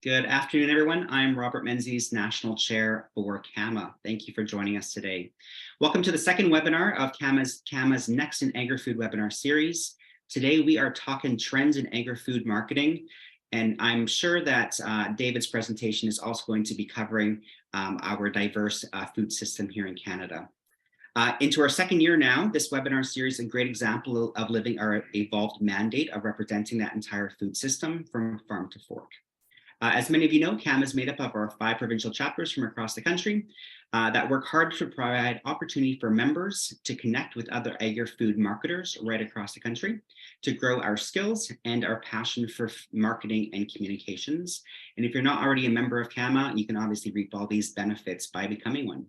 Good afternoon, everyone. I'm Robert Menzies, National Chair for CAMA. Thank you for joining us today. Welcome to the second webinar of CAMA's Next in Agri-Food webinar series. Today, we are talking trends in agri-food marketing, and I'm sure that David's presentation is also going to be covering our diverse food system here in Canada. Into our second year now, this webinar series is a great example of living our evolved mandate of representing that entire food system from farm to fork. As many of you know, CAMA is made up of our 5 provincial chapters from across the country that work hard to provide opportunity for members to connect with other agri-food marketers right across the country, to grow our skills and our passion for marketing and communications. And if you're not already a member of CAMA, you can obviously reap all these benefits by becoming one.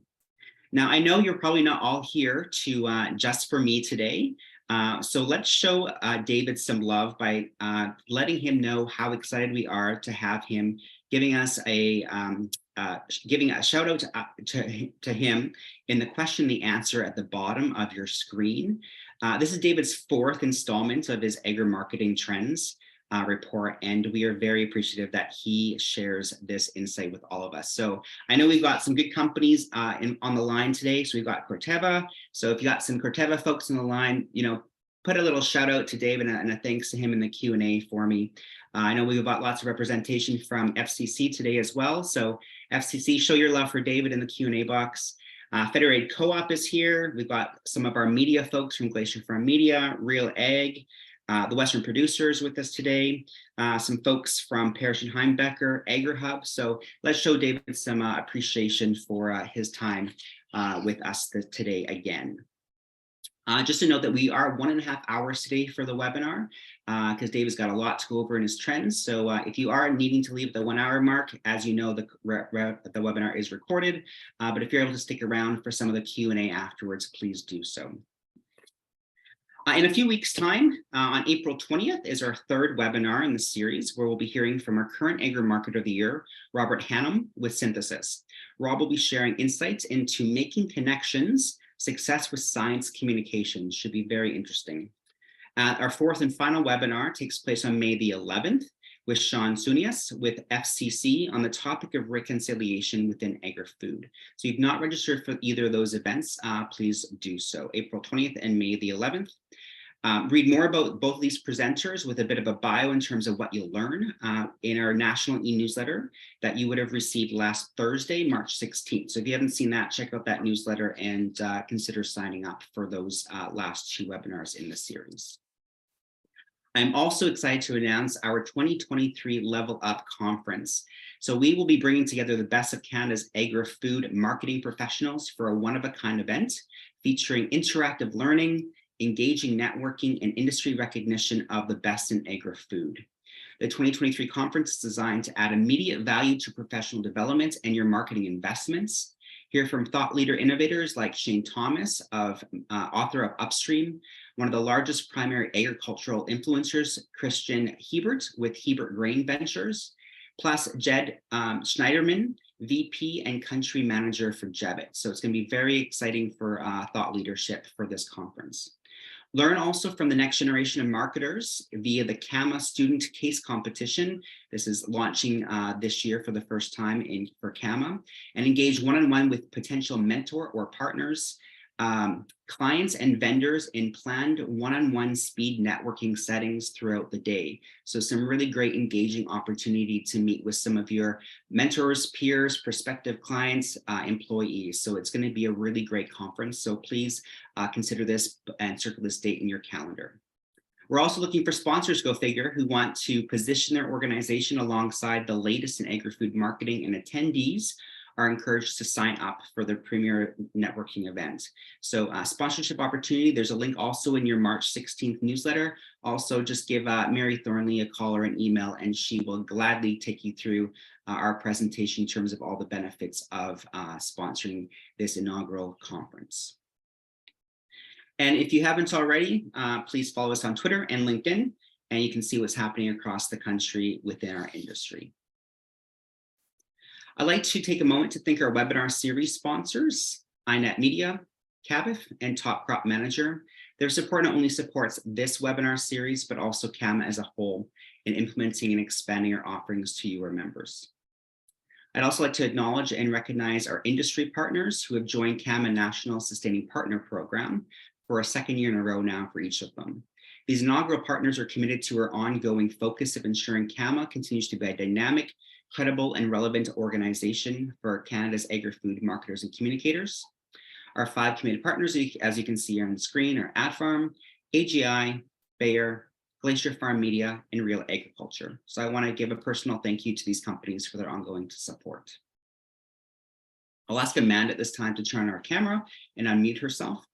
Now, I know you're probably not all here to just for me today. So let's show David some love by letting him know how excited we are to have him giving us giving a shout out to him in the question, the answer at the bottom of your screen. This is David's 4th installment of his Agri-Marketing Trends report, and we are very appreciative that he shares this insight with all of us. So I know we've got some good companies on the line today. So we've got Corteva. So if you got some Corteva folks on the line, put a little shout out to David and a thanks to him in the Q&A for me. I know we've got lots of representation from FCC today as well. So FCC, show your love for David in the Q&A box. Federated Co-op is here. We've got some of our media folks from Glacier Farm Media, Real Ag, the Western Producers with us today, some folks from Parrish and Heimbecker, AgriHub. So let's show David some appreciation for his time with us today again. Just to note that we are 1.5 hours today for the webinar because David's got a lot to go over in his trends. So if you are needing to leave the 1 hour mark, as you know, the webinar is recorded. But if you're able to stick around for some of the Q&A afterwards, please do so. In a few weeks' time, on April 20th, is our 3rd webinar in the series, where we'll be hearing from our current Agri-Marketer of the Year, Robert Hannum with Synthesis. Rob will be sharing insights into making connections, success with science communications. Should be very interesting. Our 4th and final webinar takes place on May the 11th with Sean Sunias with FCC on the topic of reconciliation within agri-food. So if you've not registered for either of those events, please do so. April 20th and May the 11th. Read more about both of these presenters with a bit of a bio in terms of what you'll learn in our national e-newsletter that you would have received last Thursday, March 16th. So if you haven't seen that, check out that newsletter and consider signing up for those last 2 webinars in the series. I'm also excited to announce our 2023 Level Up Conference. So we will be bringing together the best of Canada's agri-food marketing professionals for a one-of-a-kind event featuring interactive learning, engaging networking, and industry recognition of the best in agri-food. The 2023 conference is designed to add immediate value to professional development and your marketing investments. Hear from thought leader innovators like Shane Thomas, author of Upstream, one of the largest primary agricultural influencers, Christian Hebert with Hebert Grain Ventures, plus Jed Schneiderman, VP and Country Manager for Jebbit. So it's going to be very exciting for thought leadership for this conference. Learn also from the next generation of marketers via the CAMA Student Case Competition. This is launching this year for the first time for CAMA, and engage one-on-one with potential mentor or partners, clients and vendors in planned one-on-one speed networking settings throughout the day. So some really great engaging opportunity to meet with some of your mentors, peers, prospective clients, employees. So it's going to be a really great conference. So please consider this and circle this date in your calendar. We're also looking for sponsors, go figure, who want to position their organization alongside the latest in agri-food marketing, and attendees are encouraged to sign up for the premier networking event. So sponsorship opportunity, there's a link also in your March 16th newsletter. Also, just give Mary Thornley a call or an email, and she will gladly take you through our presentation in terms of all the benefits of sponsoring this inaugural conference. And if you haven't already, please follow us on Twitter and LinkedIn, and you can see what's happening across the country within our industry. I'd like to take a moment to thank our webinar series sponsors, iNet Media, Cabif, and Top Crop Manager. Their support not only supports this webinar series, but also CAMA as a whole in implementing and expanding our offerings to you, our members. I'd also like to acknowledge and recognize our industry partners who have joined CAMA National Sustaining Partner Program for a second year in a row now for each of them. These inaugural partners are committed to our ongoing focus of ensuring CAMA continues to be a dynamic, credible, and relevant organization for Canada's agri-food marketers and communicators. Our 5 committed partners, as you can see on the screen, are AdFarm, AGI, Bayer, Glacier Farm Media, and Real Agriculture. So I want to give a personal thank you to these companies for their ongoing support. I'll ask Amanda at this time to turn on our camera and unmute herself.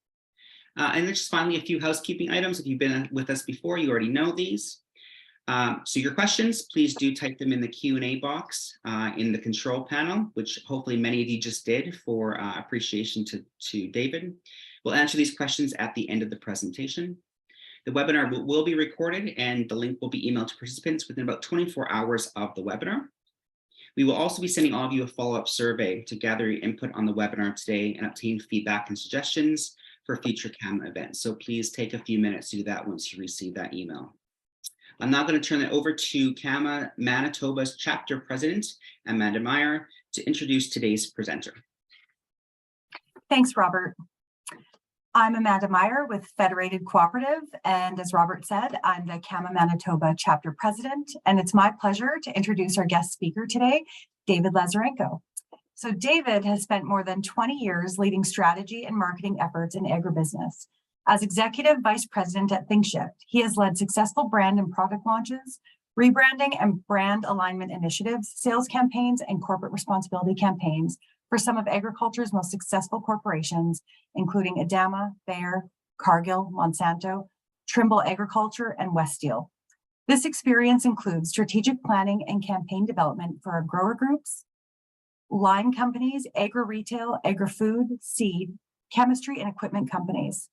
And then just finally, a few housekeeping items. If you've been with us before, you already know these. So your questions, please do type them in the Q&A box in the control panel, which hopefully many of you just did for appreciation to David. We'll answer these questions at the end of the presentation. The webinar will be recorded and the link will be emailed to participants within about 24 hours of the webinar. We will also be sending all of you a follow-up survey to gather your input on the webinar today and obtain feedback and suggestions for future CAMA events. So please take a few minutes to do that once you receive that email. I'm now going to turn it over to CAMA Manitoba's chapter president, Amanda Meyer, to introduce today's presenter. Thanks, Robert. I'm Amanda Meyer with Federated Cooperative, and as Robert said, I'm the CAMA Manitoba chapter president, and it's my pleasure to introduce our guest speaker today, David Lazarenko. So David has spent more than 20 years leading strategy and marketing efforts in agribusiness. As executive vice president at ThinkShift, he has led successful brand and product launches, rebranding and brand alignment initiatives, sales campaigns, and corporate responsibility campaigns for some of agriculture's most successful corporations, including Adama, Bayer, Cargill, Monsanto, Trimble Agriculture, and Weststeel. This experience includes strategic planning and campaign development for our grower groups, line companies, agri-retail, agri-food, seed, chemistry, and equipment companies.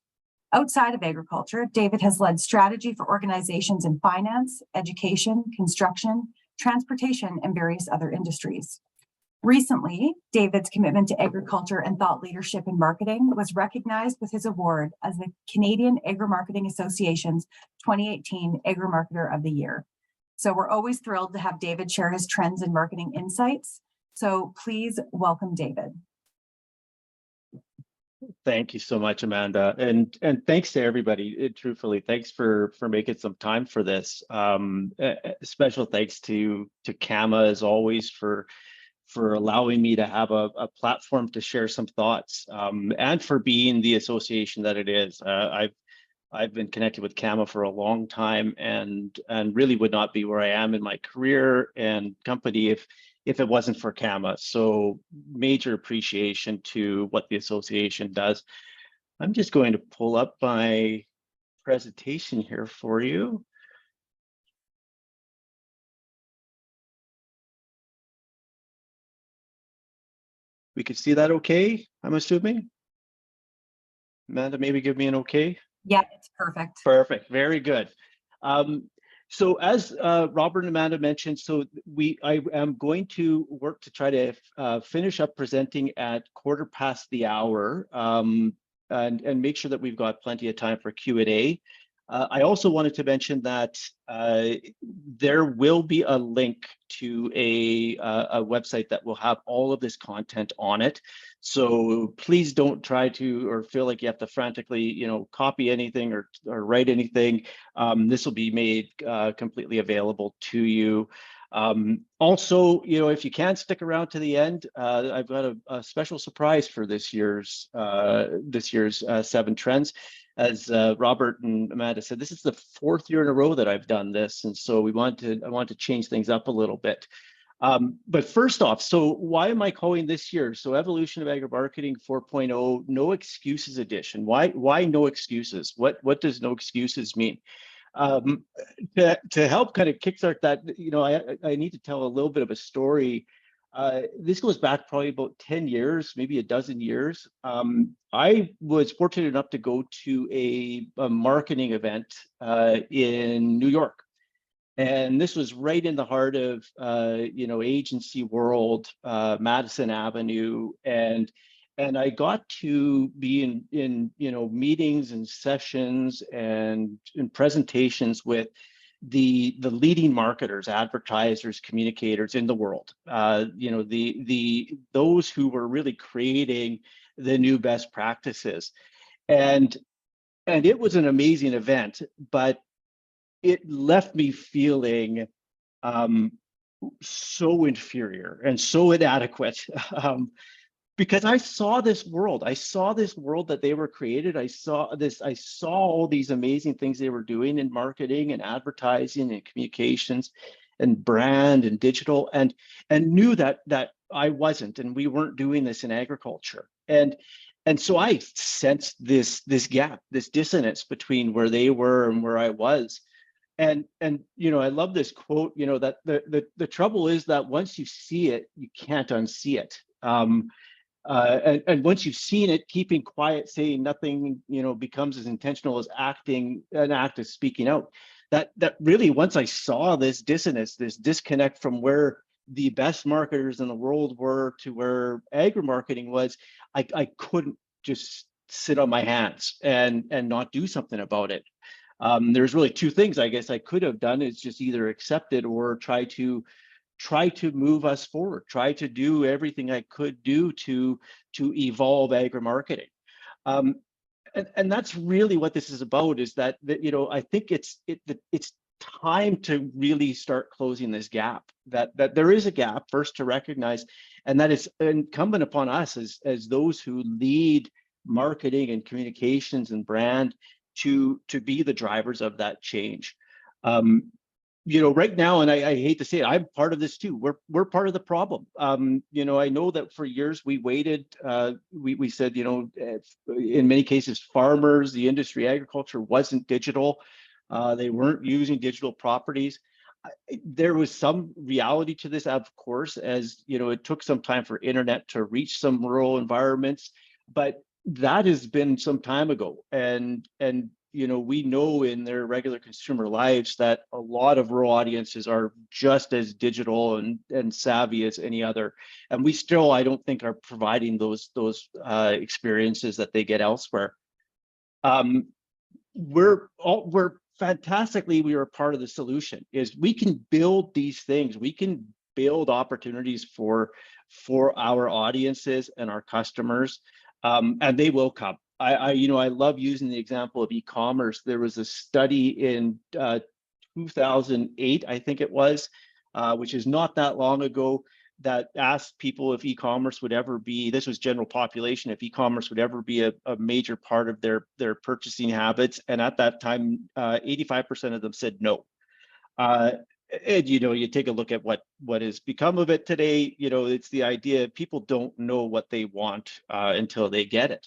Outside of agriculture, David has led strategy for organizations in finance, education, construction, transportation, and various other industries. Recently, David's commitment to agriculture and thought leadership in marketing was recognized with his award as the Canadian Agrimarketing Association's 2018 Agri-Marketer of the Year. So we're always thrilled to have David share his trends and marketing insights. So please welcome David. Thank you so much, Amanda, and thanks to everybody. Truthfully, thanks for making some time for this. Special thanks to CAMA as always for allowing me to have a platform to share some thoughts, and for being the association that it is. I've been connected with CAMA for a long time, and really would not be where I am in my career and company if it wasn't for CAMA. So major appreciation to what the association does. I'm just going to pull up my presentation here for you. We could see that okay, I'm assuming? Amanda, maybe give me an okay? Yeah, it's perfect. Perfect, very good. So as Robert and Amanda mentioned, I am going to work to try to finish up presenting at 1:15 the hour, and make sure that we've got plenty of time for Q&A. I also wanted to mention that there will be a link to a website that will have all of this content on it. So please don't try to or feel like you have to frantically, copy anything or write anything. This will be made completely available to you. Also, if you can stick around to the end, I've got a special surprise for this year's 7 Trends. As Robert and Amanda said, this is the 4th year in a row that I've done this, and so I want to change things up a little bit. But first off, so why am I calling this year? So Evolution of Agri-Marketing 4.0, No Excuses Edition. Why no excuses? What does no excuses mean? To help kind of kickstart that, I need to tell a little bit of a story. This goes back probably about 10 years, maybe a dozen years. I was fortunate enough to go to a marketing event in New York. And this was right in the heart of, agency world, Madison Avenue. And And I got to be in meetings and sessions and in presentations with the leading marketers, advertisers, communicators in the world. Those who were really creating the new best practices, and it was an amazing event, but it left me feeling so inferior and so inadequate. Because I saw this world. I saw this world that they were created. I saw all these amazing things they were doing in marketing and advertising and communications and brand and digital, and knew that I wasn't, and we weren't doing this in agriculture. And so I sensed this gap, this dissonance between where they were and where I was. And I love this quote, that the trouble is that once you see it, you can't unsee it. And once you've seen it, keeping quiet, saying nothing, becomes as intentional as an act of speaking out. That really, once I saw this dissonance, this disconnect from where the best marketers in the world were to where agri-marketing was, I couldn't just sit on my hands and not do something about it. There's really two things I guess I could have done, is just either accept it or try to move us forward, try to do everything I could do to evolve agri-marketing. And that's really what this is about, is that I think it's time to really start closing this gap, that there is a gap, first to recognize, and that it's incumbent upon us as those who lead marketing and communications and brand to be the drivers of that change. Right now, and I hate to say it, I'm part of this too. We're part of the problem. I know that for years we waited. We said, in many cases, farmers, the industry, agriculture wasn't digital. They weren't using digital properties. There was some reality to this, of course, as it took some time for internet to reach some rural environments, but that has been some time ago. And we know in their regular consumer lives that a lot of rural audiences are just as digital and savvy as any other. And we still, I don't think, are providing those experiences that they get elsewhere. We're fantastically, we are part of the solution. Is we can build these things. We can build opportunities for our audiences and our customers, and they will come. I love using the example of e-commerce. There was a study in 2008, I think it was, which is not that long ago, that asked people if e-commerce would ever be, this was general population, if e-commerce would ever be a major part of their purchasing habits. And at that time, 85% of them said no. And you take a look at what has become of it today. It's the idea people don't know what they want until they get it.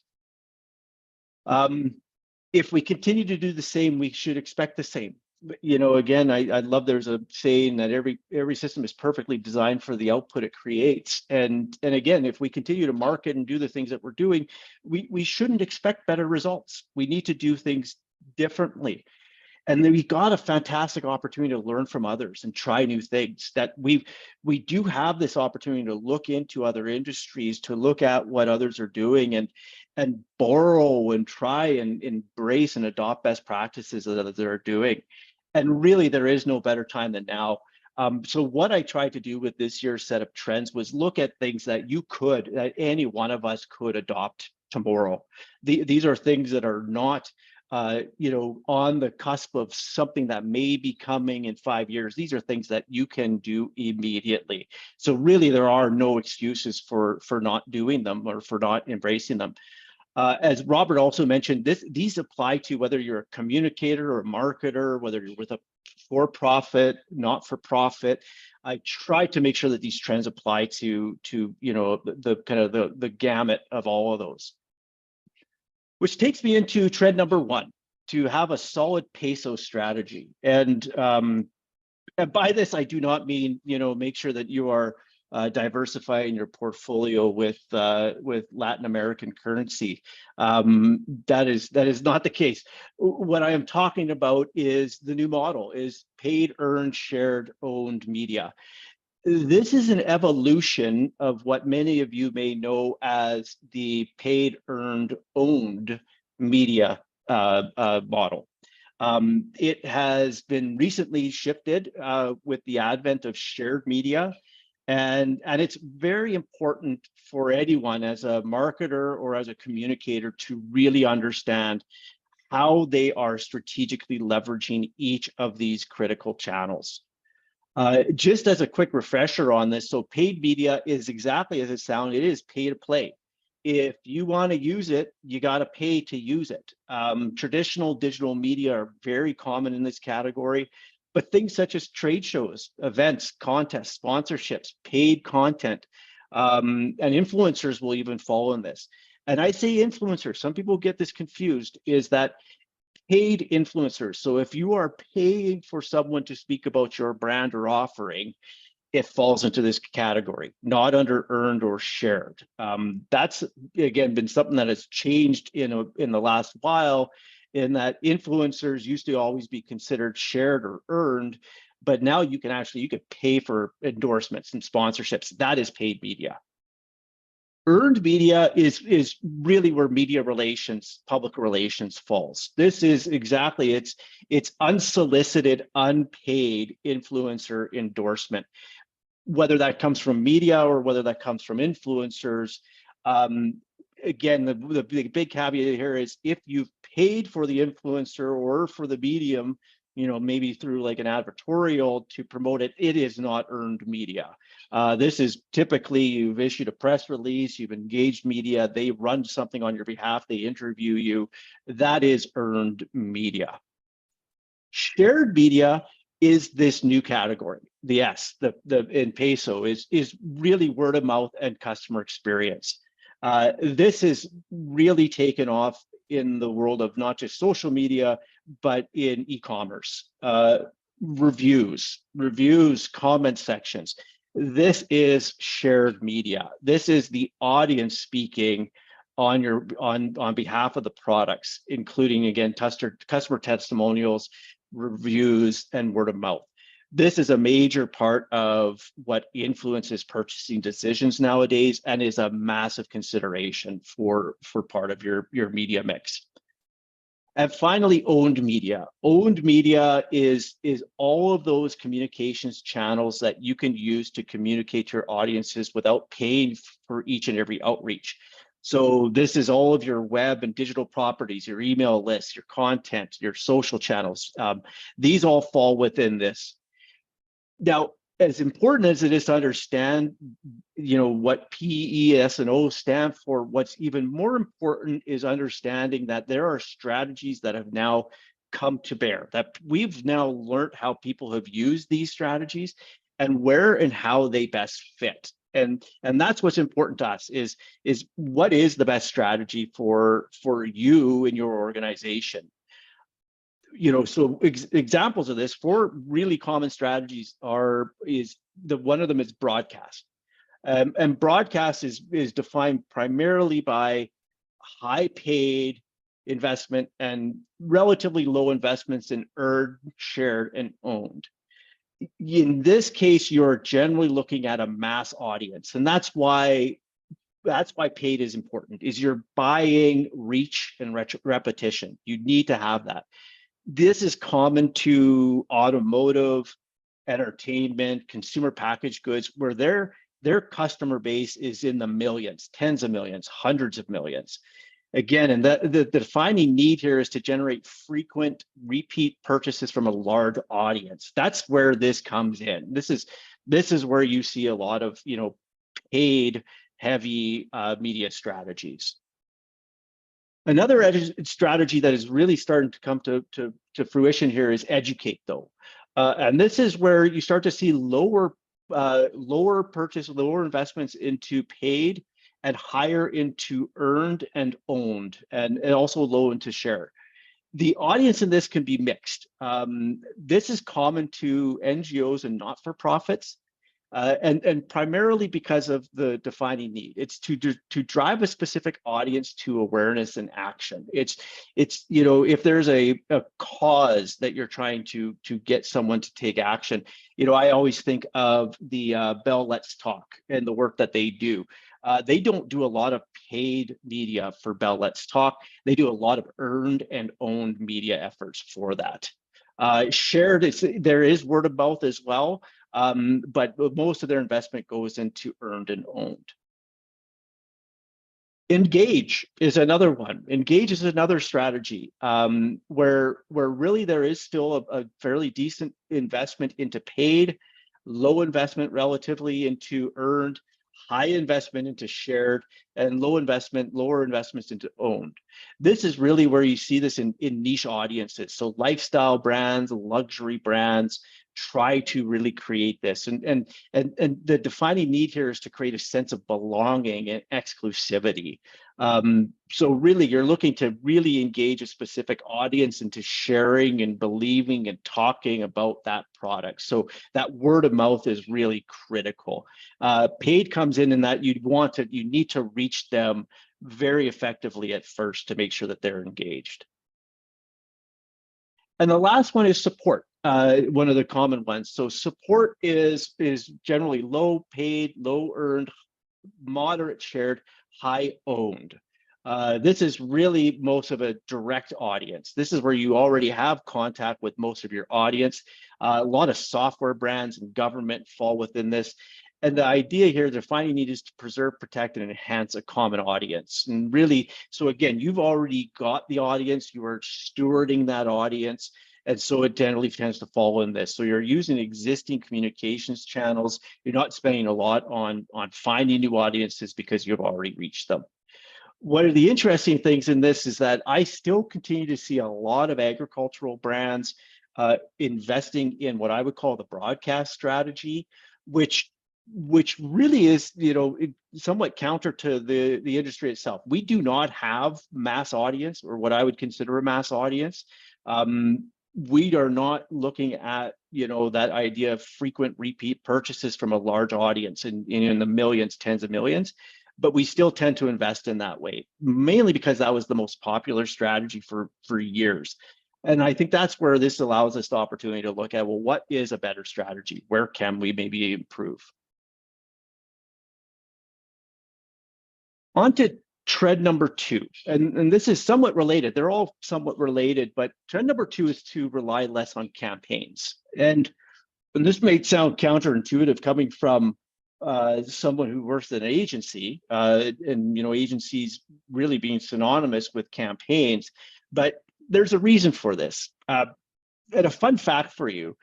If we continue to do the same, we should expect the same. Again, I love, there's a saying that every system is perfectly designed for the output it creates. And again, if we continue to market and do the things that we're doing, we shouldn't expect better results. We need to do things differently. And then we got a fantastic opportunity to learn from others and try new things. That we do have this opportunity to look into other industries, to look at what others are doing, and borrow and try and embrace and adopt best practices that others are doing. And really, there is no better time than now. So what I tried to do with this year's set of trends was look at things that any one of us could adopt tomorrow. These are things that are not on the cusp of something that may be coming in 5 years. These are things that you can do immediately. So really, there are no excuses for not doing them or for not embracing them. As Robert also mentioned, these apply to whether you're a communicator or a marketer, whether you're with a for-profit, not-for-profit. I try to make sure that these trends apply to the kind of the gamut of all of those. Which takes me into trend number one, to have a solid peso strategy. And by this, I do not mean, make sure that you are diversifying your portfolio with Latin American currency. That is not the case. What I am talking about is the new model, is paid, earned, shared, owned media. This is an evolution of what many of you may know as the paid, earned, owned media model. It has been recently shifted with the advent of shared media. And it's very important for anyone as a marketer or as a communicator to really understand how they are strategically leveraging each of these critical channels. Just as a quick refresher on this, so paid media is exactly as it sounds, it is pay to play. If you want to use it, you got to pay to use it. Traditional digital media are very common in this category, but things such as trade shows, events, contests, sponsorships, paid content, and influencers will even fall in this. And I say influencers, some people get this confused, is that paid influencers. So if you are paying for someone to speak about your brand or offering, it falls into this category, not under earned or shared. That's, again, been something that has changed in the last while, in that influencers used to always be considered shared or earned, but now you can pay for endorsements and sponsorships. That is paid media. Earned media is really where media relations, public relations falls. This is exactly, it's unsolicited, unpaid influencer endorsement, whether that comes from media or whether that comes from influencers. Again, the big caveat here is if you've paid for the influencer or for the medium, maybe through like an advertorial to promote it, it is not earned media. This is typically you've issued a press release, you've engaged media, they run something on your behalf, they interview you. That is earned media. Shared media is this new category. The S, the in peso is really word of mouth and customer experience. This is really taken off in the world of not just social media, but in e-commerce, reviews, comment sections. This is shared media. This is the audience speaking on behalf of the products, including, again, customer testimonials, reviews, and word of mouth. This is a major part of what influences purchasing decisions nowadays, and is a massive consideration for part of your media mix. And finally, owned media. Owned media is all of those communications channels that you can use to communicate to your audiences without paying for each and every outreach. So this is all of your web and digital properties, your email lists, your content, your social channels. These all fall within this. Now, as important as it is to understand, what P, E, S, and O stand for, what's even more important is understanding that there are strategies that have now come to bear, that we've now learned how people have used these strategies and where and how they best fit. And that's what's important to us is what is the best strategy for you and your organization. So examples of this, 4 really common strategies one of them is broadcast. And broadcast is defined primarily by high paid investment and relatively low investments in earned, shared, and owned. In this case, you're generally looking at a mass audience, and that's why paid is important, is you're buying reach and repetition. You need to have that. This is common to automotive, entertainment, consumer packaged goods, where their customer base is in the millions, tens of millions, hundreds of millions. Again, and the defining need here is to generate frequent repeat purchases from a large audience. That's where this comes in. This is where you see a lot of paid heavy media strategies. Another strategy that is really starting to come to fruition here is educate, though. And this is where you start to see lower investments into paid and higher into earned and owned, and also low into share. The audience in this can be mixed. This is common to NGOs and not-for-profits. and primarily because of the defining need. It's to drive a specific audience to awareness and action. It's if there's a cause that you're trying to get someone to take action. I always think of the Bell Let's Talk and the work that they do. They don't do a lot of paid media for Bell Let's Talk. They do a lot of earned and owned media efforts for that. There is word of mouth as well, but most of their investment goes into earned and owned. Engage is another one. Engage is another strategy where really there is still a fairly decent investment into paid, low investment relatively into earned, high investment into shared, and lower investments into owned. This is really where you see this in niche audiences. So lifestyle brands, luxury brands try to really create this. And the defining need here is to create a sense of belonging and exclusivity. So really, you're looking to really engage a specific audience into sharing and believing and talking about that product. So that word of mouth is really critical. Paid comes in that you need to reach them very effectively at first to make sure that they're engaged. And the last one is support. One of the common ones. So support is generally low paid, low earned, moderate shared, high owned. This is really most of a direct audience. This is where you already have contact with most of your audience. A lot of software brands and government fall within this. And the idea here, the defining need is to preserve, protect, and enhance a common audience. And really, so again, you've already got the audience, you are stewarding that audience. And so it generally tends to fall in this. So you're using existing communications channels. You're not spending a lot on finding new audiences because you've already reached them. One of the interesting things in this is that I still continue to see a lot of agricultural brands investing in what I would call the broadcast strategy, which really is, somewhat counter to the industry itself. We do not have mass audience, or what I would consider a mass audience. We are not looking at, that idea of frequent repeat purchases from a large audience in the millions, tens of millions, but we still tend to invest in that way, mainly because that was the most popular strategy for years. And I think that's where this allows us the opportunity to look at, well, what is a better strategy? Where can we maybe improve? On to trend number 2, and this is somewhat related. They're all somewhat related, but trend number 2 is to rely less on campaigns. And this may sound counterintuitive coming from someone who works at an agency, and agencies really being synonymous with campaigns, but there's a reason for this. And a fun fact for you.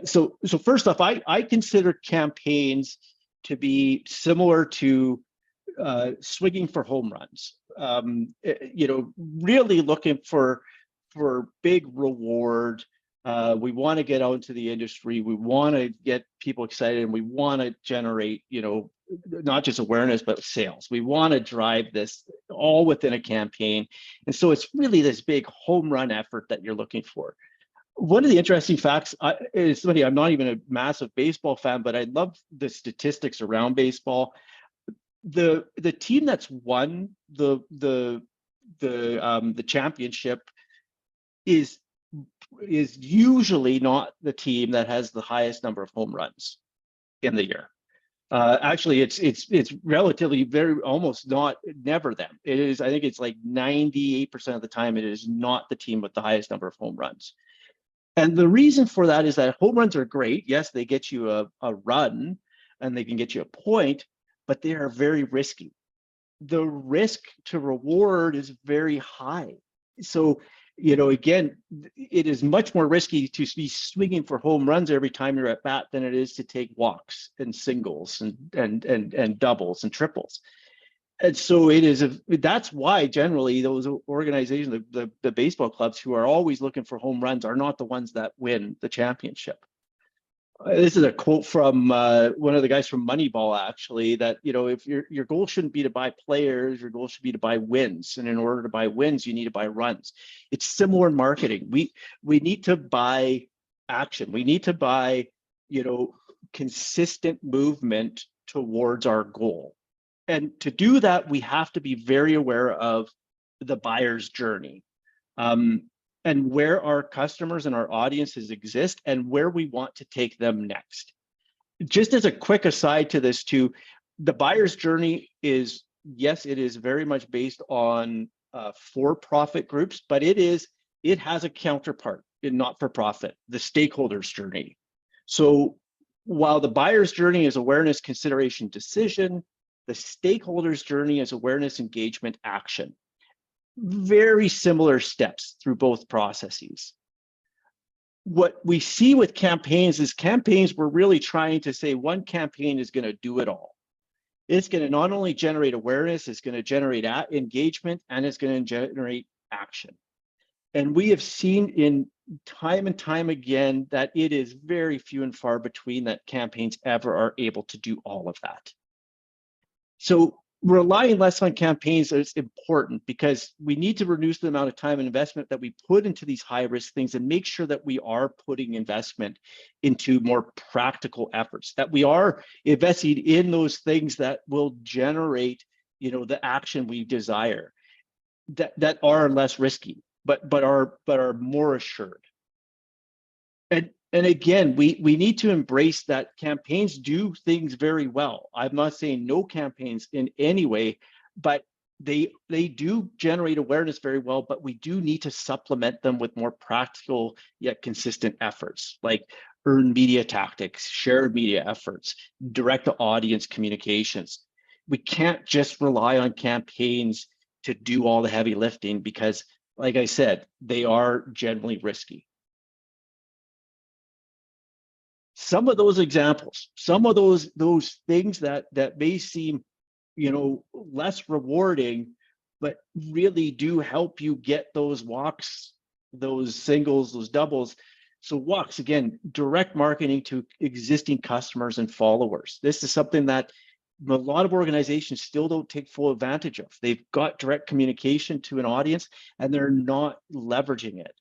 So first off, I consider campaigns to be similar to swinging for home runs. Really looking for big reward. We want to get out into the industry. We want to get people excited, and we want to generate, not just awareness, but sales. We want to drive this all within a campaign. And so it's really this big home run effort that you're looking for. One of the interesting facts is, I'm not even a massive baseball fan, but I love the statistics around baseball. The team that's won the championship is usually not the team that has the highest number of home runs in the year. Actually, it's relatively almost never them. It is, I think it's like 98% of the time it is not the team with the highest number of home runs. And the reason for that is that home runs are great. Yes, they get you a run and they can get you a point, but they are very risky. The risk to reward is very high. So, again, it is much more risky to be swinging for home runs every time you're at bat than it is to take walks and singles and doubles and triples. And so that's why generally those organizations, the baseball clubs who are always looking for home runs, are not the ones that win the championship. This is a quote from one of the guys from Moneyball, actually, that, if your goal shouldn't be to buy players, your goal should be to buy wins. And in order to buy wins, you need to buy runs. It's similar in marketing. We need to buy action. We need to buy, consistent movement towards our goal. And to do that, we have to be very aware of the buyer's journey, and where our customers and our audiences exist and where we want to take them next. Just as a quick aside to this too, the buyer's journey is, yes, it is very much based on for-profit groups, but it has a counterpart in not-for-profit, the stakeholders journey. So while the buyer's journey is awareness, consideration, decision, the stakeholders journey is awareness, engagement, action. Very similar steps through both processes. What we see with campaigns is we're really trying to say one campaign is going to do it all. It's going to not only generate awareness, it's going to generate engagement, and it's going to generate action. And we have seen in time and time again that it is very few and far between that campaigns ever are able to do all of that. So relying less on campaigns is important because we need to reduce the amount of time and investment that we put into these high-risk things and make sure that we are putting investment into more practical efforts, that we are investing in those things that will generate, the action we desire, that are less risky, but are more assured. And again, we need to embrace that campaigns do things very well. I'm not saying no campaigns in any way, but they do generate awareness very well, but we do need to supplement them with more practical yet consistent efforts like earned media tactics, shared media efforts, direct to audience communications. We can't just rely on campaigns to do all the heavy lifting because, like I said, they are generally risky. Some of those examples, some of those things that may seem, less rewarding, but really do help you get those walks, those singles, those doubles. So walks, again, direct marketing to existing customers and followers. This is something that a lot of organizations still don't take full advantage of. They've got direct communication to an audience and they're not leveraging it.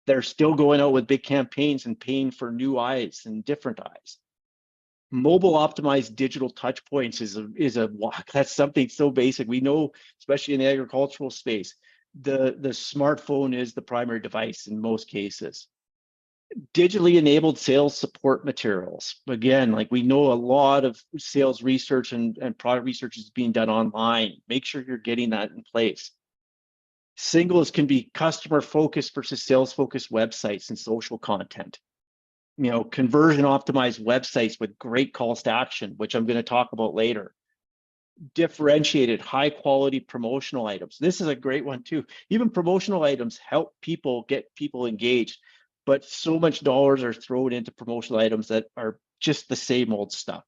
They're still going out with big campaigns and paying for new eyes and different eyes. Mobile optimized digital touch points is a walk. That's something so basic. We know, especially in the agricultural space, the smartphone is the primary device in most cases. Digitally enabled sales support materials. Again, like we know a lot of sales research and product research is being done online. Make sure you're getting that in place. Singles can be customer focused versus sales focused websites and social content. Conversion optimized websites with great calls to action, which I'm going to talk about later. Differentiated high quality promotional items. This is a great one too. Even promotional items help get people engaged, but so much dollars are thrown into promotional items that are just the same old stuff.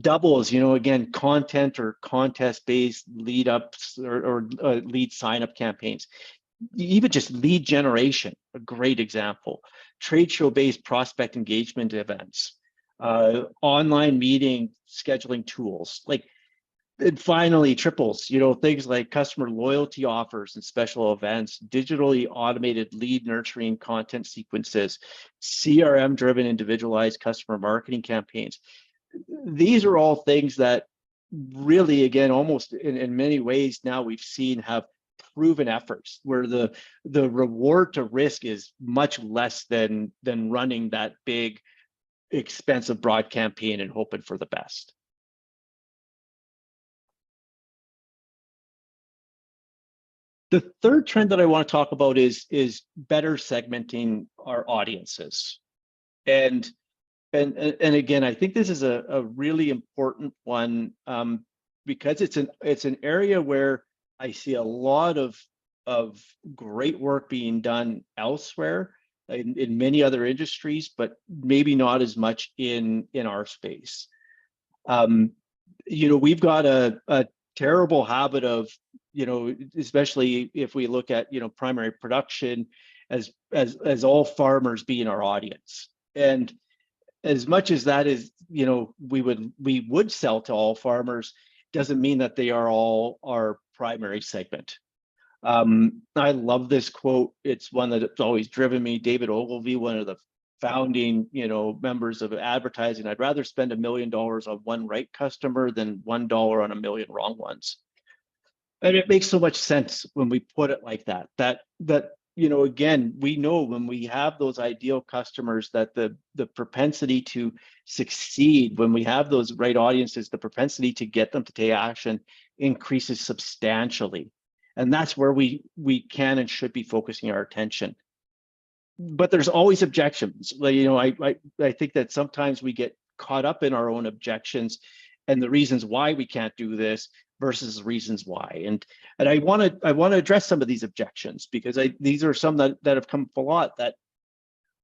Doubles, again, content or contest-based lead ups or lead sign-up campaigns. Even just lead generation, a great example. Trade show-based prospect engagement events, online meeting scheduling tools, and finally triples, things like customer loyalty offers and special events, digitally automated lead nurturing content sequences, CRM-driven individualized customer marketing campaigns. These are all things that really, again, almost in many ways now we've seen have proven efforts where the reward to risk is much less than running that big, expensive broad campaign and hoping for the best. The third trend that I want to talk about is better segmenting our audiences. And again, I think this is a really important one because it's an area where I see a lot of great work being done elsewhere in many other industries, but maybe not as much in our space. We've got a terrible habit of, especially if we look at primary production as all farmers being our audience. And as much as that is, we would sell to all farmers, doesn't mean that they are all our primary segment. I love this quote. It's one that's always driven me. David Ogilvy, one of the founding, members of advertising, I'd rather spend $1 million on one right customer than $1 on 1 million wrong ones. And it makes so much sense when we put it like that, again, we know when we have those ideal customers that the propensity to succeed, when we have those right audiences, the propensity to get them to take action increases substantially. And that's where we can and should be focusing our attention. But there's always objections. I think that sometimes we get caught up in our own objections and the reasons why we can't do this versus the reasons why. And I want to address some of these objections, because these are some that have come up a lot, that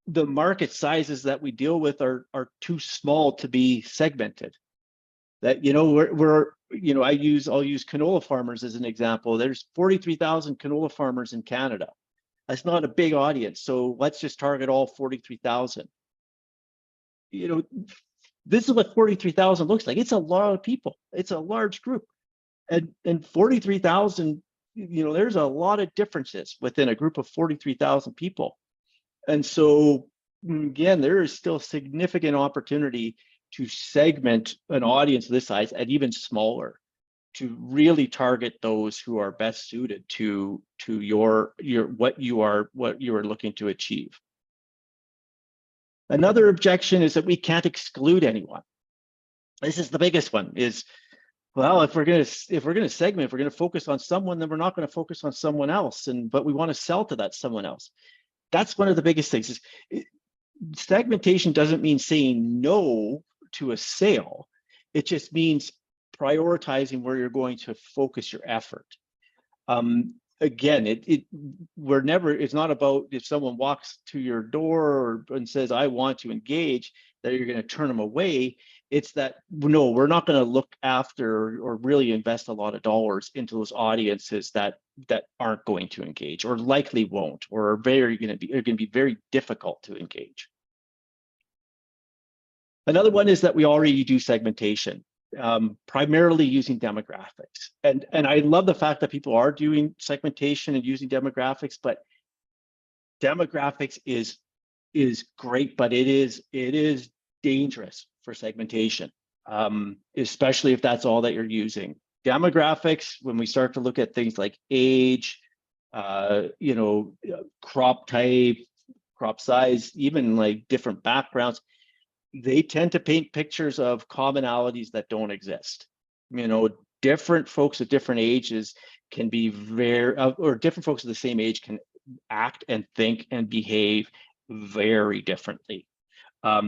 the market sizes that we deal with are too small to be segmented. That I'll use canola farmers as an example. There's 43,000 canola farmers in Canada. That's not a big audience, so let's just target all 43,000. This is what 43,000 looks like. It's a lot of people. It's a large group. And 43,000, there's a lot of differences within a group of 43,000 people. And so, again, there is still significant opportunity to segment an audience this size and even smaller, to really target those who are best suited to your what you are looking to achieve. Another objection is that we can't exclude anyone. This is the biggest one, is, well, if we're going to segment, if we're going to focus on someone, then we're not going to focus on someone else, but we want to sell to that someone else. That's one of the biggest things. Segmentation doesn't mean saying no to a sale. It just means prioritizing where you're going to focus your effort. Again, it's not about if someone walks to your door and says, I want to engage, that you're going to turn them away. It's that, no, we're not going to look after or really invest a lot of dollars into those audiences that aren't going to engage, or likely won't, or are going to be very difficult to engage. Another one is that we already do segmentation, primarily using demographics. And I love the fact that people are doing segmentation and using demographics, but demographics is great, but it is dangerous for segmentation, especially if that's all that you're using. Demographics, when we start to look at things like age, crop type, crop size, even like different backgrounds, they tend to paint pictures of commonalities that don't exist. Different folks at different ages can be or different folks of the same age can act and think and behave very differently.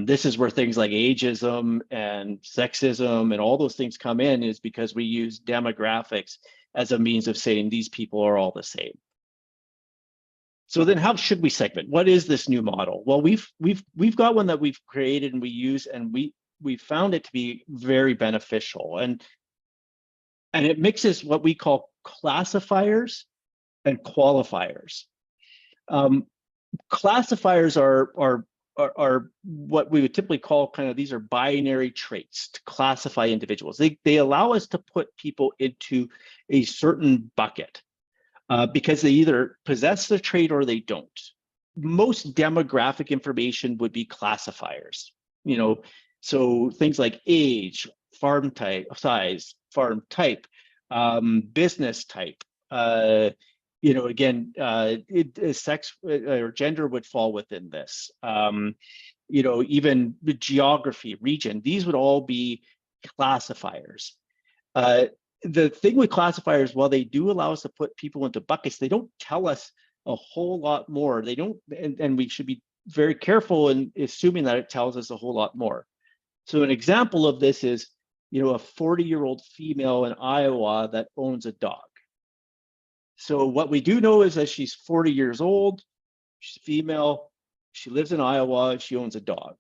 This is where things like ageism and sexism and all those things come in, is because we use demographics as a means of saying these people are all the same. So then how should we segment? What is this new model? Well, we've got one that we've created and we use, and we found it to be very beneficial. And it mixes what we call classifiers and qualifiers. Classifiers are what we would typically call these are binary traits to classify individuals. They allow us to put people into a certain bucket because they either possess the trait or they don't. Most demographic information would be classifiers, so things like age, farm type, size, farm type, business type, sex or gender would fall within this. Even the geography, region, these would all be classifiers. The thing with classifiers, while they do allow us to put people into buckets, they don't tell us a whole lot more. They don't, and we should be very careful in assuming that it tells us a whole lot more. So an example of this is, a 40-year-old female in Iowa that owns a dog. So what we do know is that she's 40 years old, she's female, she lives in Iowa, she owns a dog.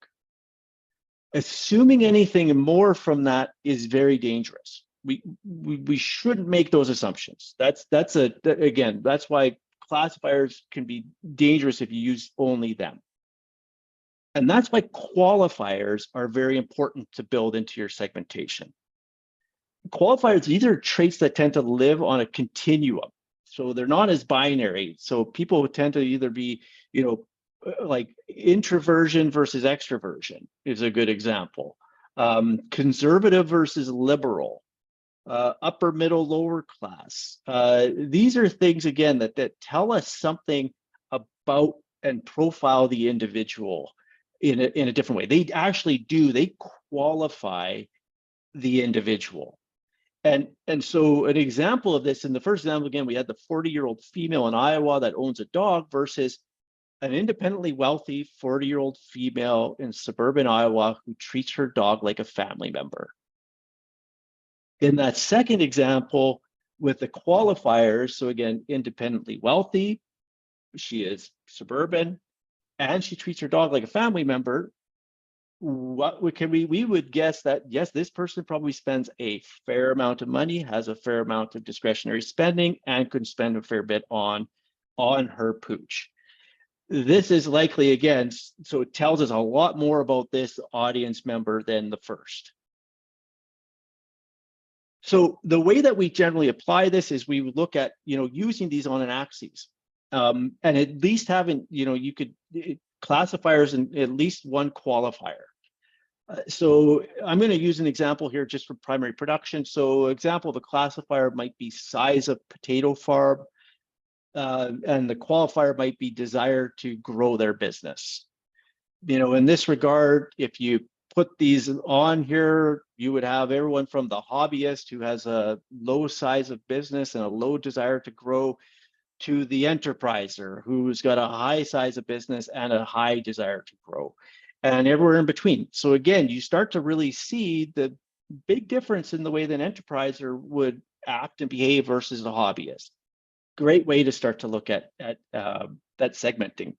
Assuming anything more from that is very dangerous. We shouldn't make those assumptions. That's why classifiers can be dangerous if you use only them. And that's why qualifiers are very important to build into your segmentation. Qualifiers, these are traits that tend to live on a continuum. So they're not as binary. So people tend to either be, like introversion versus extroversion is a good example. Conservative versus liberal, upper, middle, lower class. These are things, again, that tell us something about and profile the individual in a different way. They actually do, they qualify the individual. And so an example of this, in the first example, again, we had the 40-year-old female in Iowa that owns a dog versus an independently wealthy 40-year-old female in suburban Iowa who treats her dog like a family member. In that second example, with the qualifiers, so again, independently wealthy, she is suburban, and she treats her dog like a family member, we would guess that, yes, this person probably spends a fair amount of money, has a fair amount of discretionary spending, and could spend a fair bit on her pooch. This is likely, again, so it tells us a lot more about this audience member than the first. So the way that we generally apply this is we would look at, using these on an axis, and at least having, you could classifiers and at least one qualifier. So I'm going to use an example here just for primary production. So example of a classifier might be size of potato farm, and the qualifier might be desire to grow their business. In this regard, if you put these on here, you would have everyone from the hobbyist who has a low size of business and a low desire to grow, to the enterpriser who's got a high size of business and a high desire to grow, and everywhere in between. So again, you start to really see the big difference in the way that an enterpriser would act and behave versus a hobbyist. Great way to start to look at that segmenting.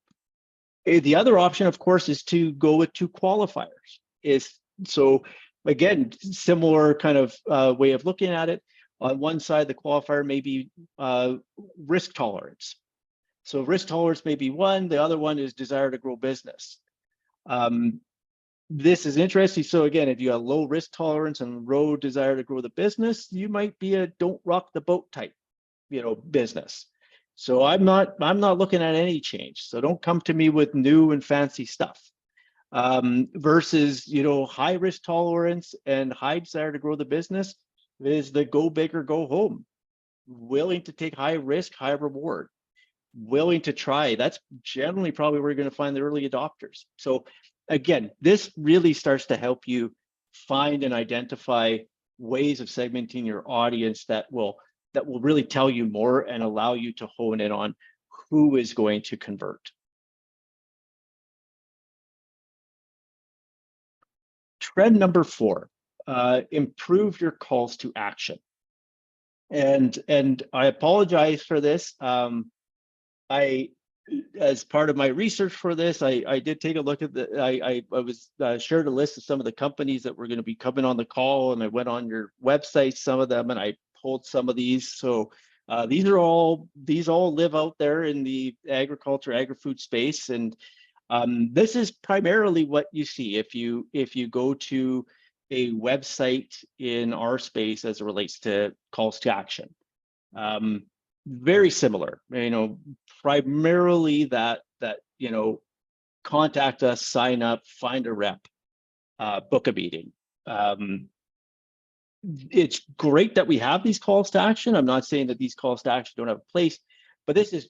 The other option, of course, is to go with two qualifiers. So again, similar kind of way of looking at it. On one side, the qualifier may be risk tolerance. So risk tolerance may be one. The other one is desire to grow business. This is interesting. So again, if you have low risk tolerance and low desire to grow the business, you might be a don't rock the boat type, business. So I'm not looking at any change. So don't come to me with new and fancy stuff. Versus, high risk tolerance and high desire to grow the business is the go big or go home. Willing to take high risk, high reward. Willing to try. That's generally probably where you're going to find the early adopters. So again, this really starts to help you find and identify ways of segmenting your audience that will really tell you more and allow you to hone in on who is going to convert. Trend number 4, improve your calls to action. And I apologize for this. As part of my research for this, I did take a look at I was shared a list of some of the companies that were going to be coming on the call, and I went on your website, some of them, and I pulled some of these. So these all live out there in the agriculture, agri-food space, and this is primarily what you see if you go to a website in our space as it relates to calls to action. Very similar, primarily that contact us, sign up, find a rep, book a meeting. It's great that we have these calls to action. I'm not saying that these calls to action don't have a place, but this is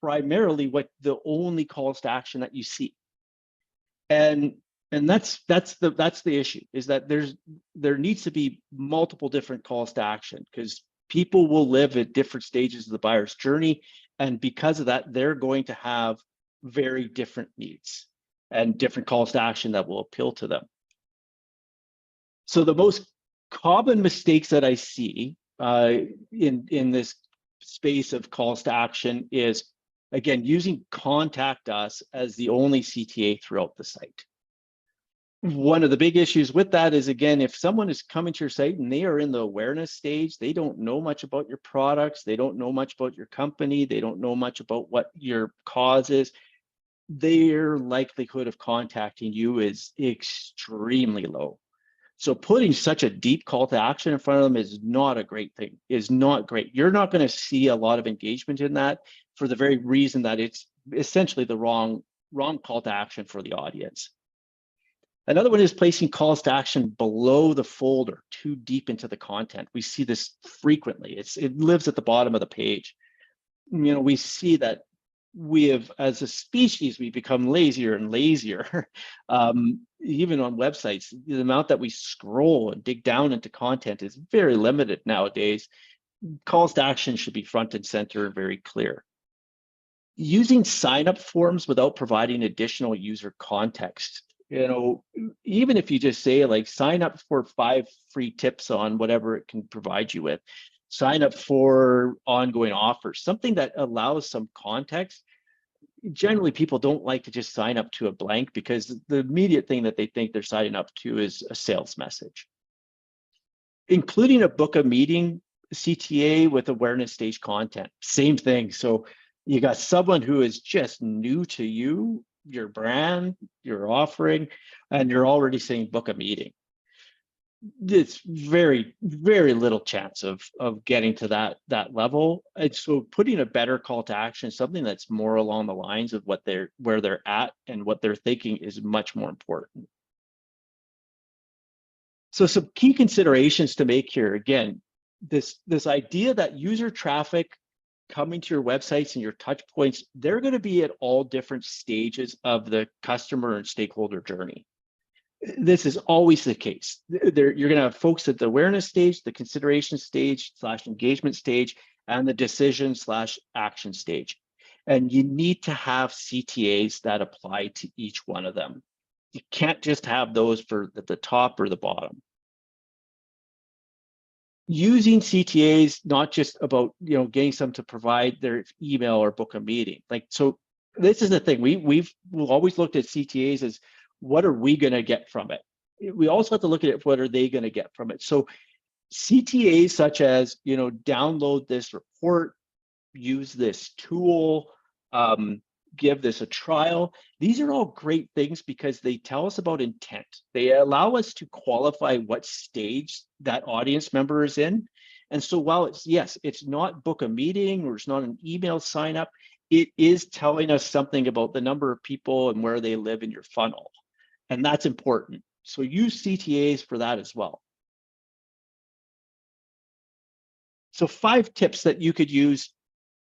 primarily the only calls to action that you see. And that's the issue, is that there needs to be multiple different calls to action, because people will live at different stages of the buyer's journey. And because of that, they're going to have very different needs and different calls to action that will appeal to them. So the most common mistakes that I see in this space of calls to action is, again, using contact us as the only CTA throughout the site. One of the big issues with that is, again, if someone is coming to your site and they are in the awareness stage, they don't know much about your products, they don't know much about your company, they don't know much about what your cause is, their likelihood of contacting you is extremely low. So putting such a deep call to action in front of them is not a great thing, is not great. You're not going to see a lot of engagement in that, for the very reason that it's essentially the wrong wrong call to action for the audience. Another one is placing calls to action below the fold or too deep into the content. We see this frequently. It lives at the bottom of the page. We see that we have, as a species, we become lazier and lazier. Even on websites, the amount that we scroll and dig down into content is very limited nowadays. Calls to action should be front and center and very clear. Using sign-up forms without providing additional user context. Even if you just say like sign up for 5 free tips on whatever it can provide you with, sign up for ongoing offers, something that allows some context. Generally, people don't like to just sign up to a blank because the immediate thing that they think they're signing up to is a sales message. Including a book a meeting CTA with awareness stage content, same thing. So you got someone who is just new to you, your brand, your offering, and you're already saying book a meeting. It's very, very little chance of getting to that level. And so putting a better call to action, something that's more along the lines of where they're at and what they're thinking, is much more important. So some key considerations to make here. Again, this idea that user traffic coming to your websites and your touch points, they're going to be at all different stages of the customer and stakeholder journey. This is always the case. You're going to have folks at the awareness stage, the consideration stage / engagement stage, and the decision / action stage. And you need to have CTAs that apply to each one of them. You can't just have those for the top or the bottom. Using CTAs, not just about getting some to provide their email or book a meeting. So this is the thing. We've always looked at CTAs as, what are we going to get from it? We also have to look at it, what are they going to get from it? So CTAs such as, download this report, use this tool, give this a trial. These are all great things because they tell us about intent. They allow us to qualify what stage that audience member is in. And so while it's not book a meeting or it's not an email sign up, it is telling us something about the number of people and where they live in your funnel. And that's important. So use CTAs for that as well. So 5 tips that you could use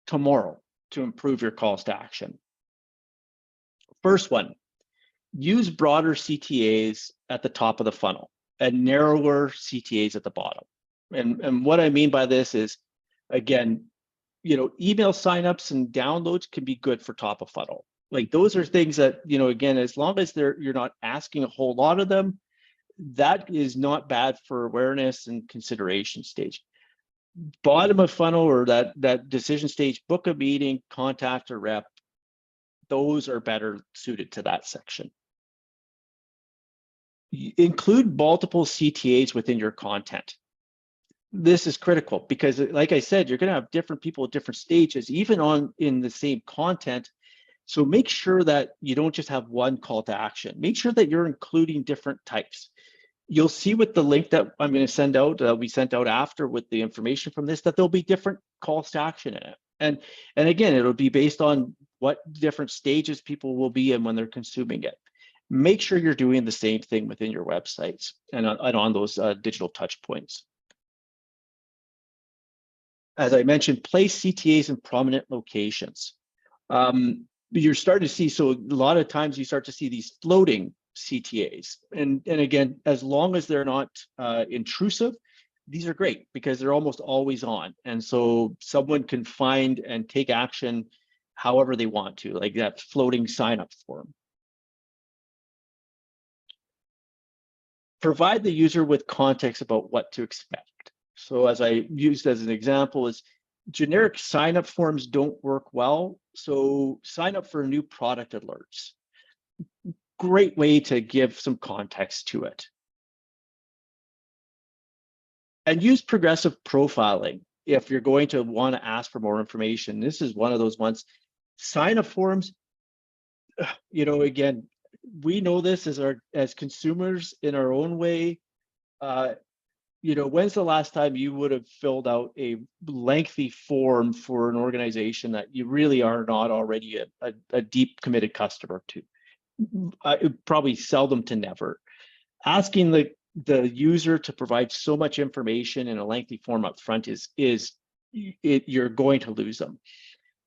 tomorrow to improve your calls to action. First one, use broader CTAs at the top of the funnel and narrower CTAs at the bottom. And what I mean by this is, again, email signups and downloads can be good for top of funnel. Those are things that, again, as long as you're not asking a whole lot of them, that is not bad for awareness and consideration stage. Bottom of funnel or that decision stage, book a meeting, contact a rep, those are better suited to that section. Include multiple CTAs within your content. This is critical because, like I said, you're going to have different people at different stages, even in the same content. So make sure that you don't just have one call to action. Make sure that you're including different types. You'll see with the link that I'm going to send out, we sent out after with the information from this, that there'll be different calls to action in it. And again, it'll be based on what different stages people will be in when they're consuming it. Make sure you're doing the same thing within your websites and on those digital touch points. As I mentioned, place CTAs in prominent locations. You're starting to see, so a lot of times you start to see these floating CTAs. And again, as long as they're not intrusive, these are great because they're almost always on. And so someone can find and take action however they want to, like that floating sign-up form. Provide the user with context about what to expect. So as I used as an example is generic sign-up forms don't work well. So sign up for new product alerts. Great way to give some context to it. And use progressive profiling if you're going to want to ask for more information. This is one of those ones. Sign-up forms, again, we know this as consumers in our own way. when's the last time you would have filled out a lengthy form for an organization that you really are not already a deep committed customer to? Probably seldom to never. Asking the user to provide so much information in a lengthy form up front you're going to lose them.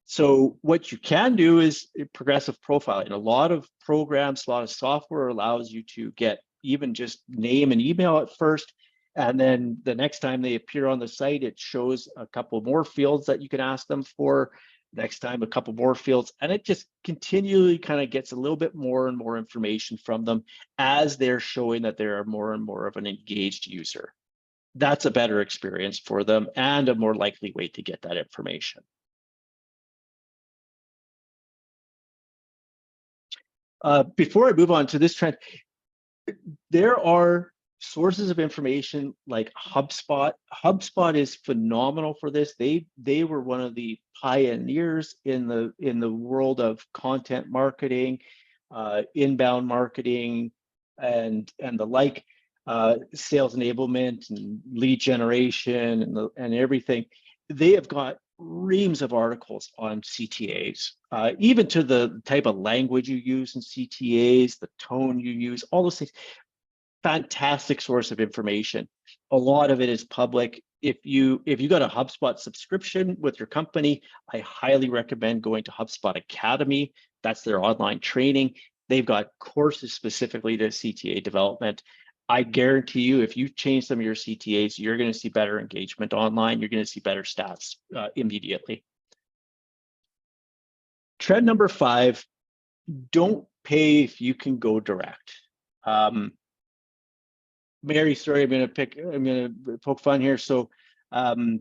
So what you can do is progressive profiling. A lot of programs, a lot of software allows you to get even just name and email at first. And then the next time they appear on the site, it shows a couple more fields that you can ask them for. Next time, a couple more fields. And it just continually kind of gets a little bit more and more information from them as they're showing that they are more and more of an engaged user. That's a better experience for them and a more likely way to get that information. Before I move on to this trend, there are sources of information like HubSpot. HubSpot is phenomenal for this. They were one of the pioneers in the world of content marketing, inbound marketing, and the like, sales enablement and lead generation and everything. They have got reams of articles on CTAs, even to the type of language you use in CTAs, the tone you use, all those things. Fantastic source of information. A lot of it is public. If you got a HubSpot subscription with your company, I highly recommend going to HubSpot Academy. That's their online training. They've got courses specifically to CTA development. I guarantee you, if you change some of your CTAs, you're going to see better engagement online. You're going to see better stats immediately. Trend number 5, don't pay if you can go direct. Mary, sorry, I'm going to poke fun here. So, I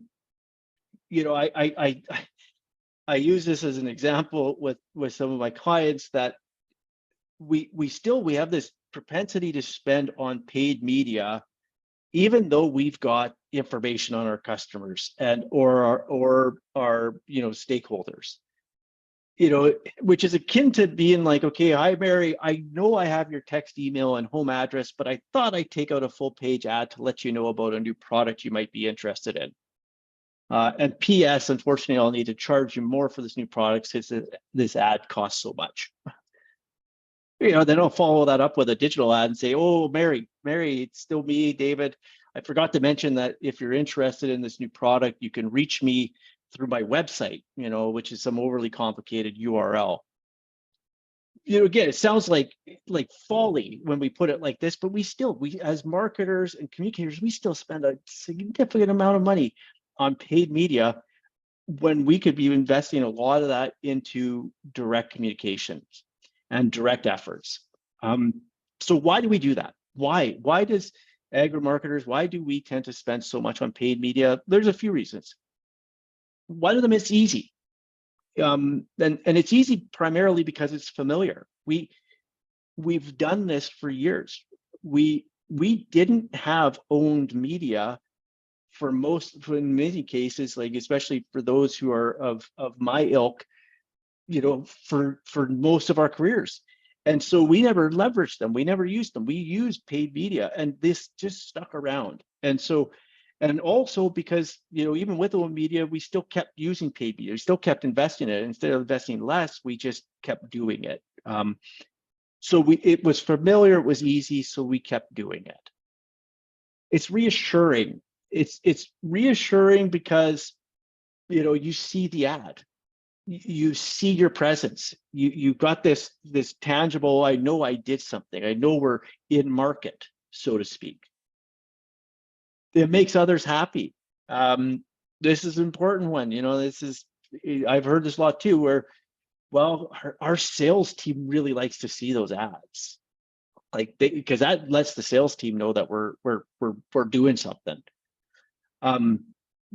use this as an example with some of my clients that we have this propensity to spend on paid media, even though we've got information on our customers and or our stakeholders, which is akin to being like, okay, hi Mary, I know I have your text, email, and home address, but I thought I'd take out a full page ad to let you know about a new product you might be interested in. And PS, unfortunately, I'll need to charge you more for this new product since this ad costs so much. They don't follow that up with a digital ad and say, oh, Mary, it's still me, David. I forgot to mention that if you're interested in this new product, you can reach me through my website, which is some overly complicated URL. Again, it sounds like folly when we put it like this, but we as marketers and communicators, we still spend a significant amount of money on paid media when we could be investing a lot of that into direct communications and direct efforts. So why do we do that? Why does agri-marketers, why do we tend to spend so much on paid media? There's a few reasons. One of them is easy. And it's easy primarily because it's familiar. We've done this for years. We didn't have owned media in many cases, like especially for those who are of my ilk, for most of our careers. And so we never leveraged them. We never used them. We used paid media, and this just stuck around. And also because, even with owned media, we still kept using paid media. We still kept investing in it. Instead of investing less, we just kept doing it. So it was familiar, it was easy, so we kept doing it. It's reassuring. It's reassuring because, you see the ad. You see your presence. You got this tangible, I know I did something. I know we're in market, so to speak. It makes others happy. This is an important one. I've heard this a lot too, where, well, our sales team really likes to see those ads, because that lets the sales team know that we're doing something.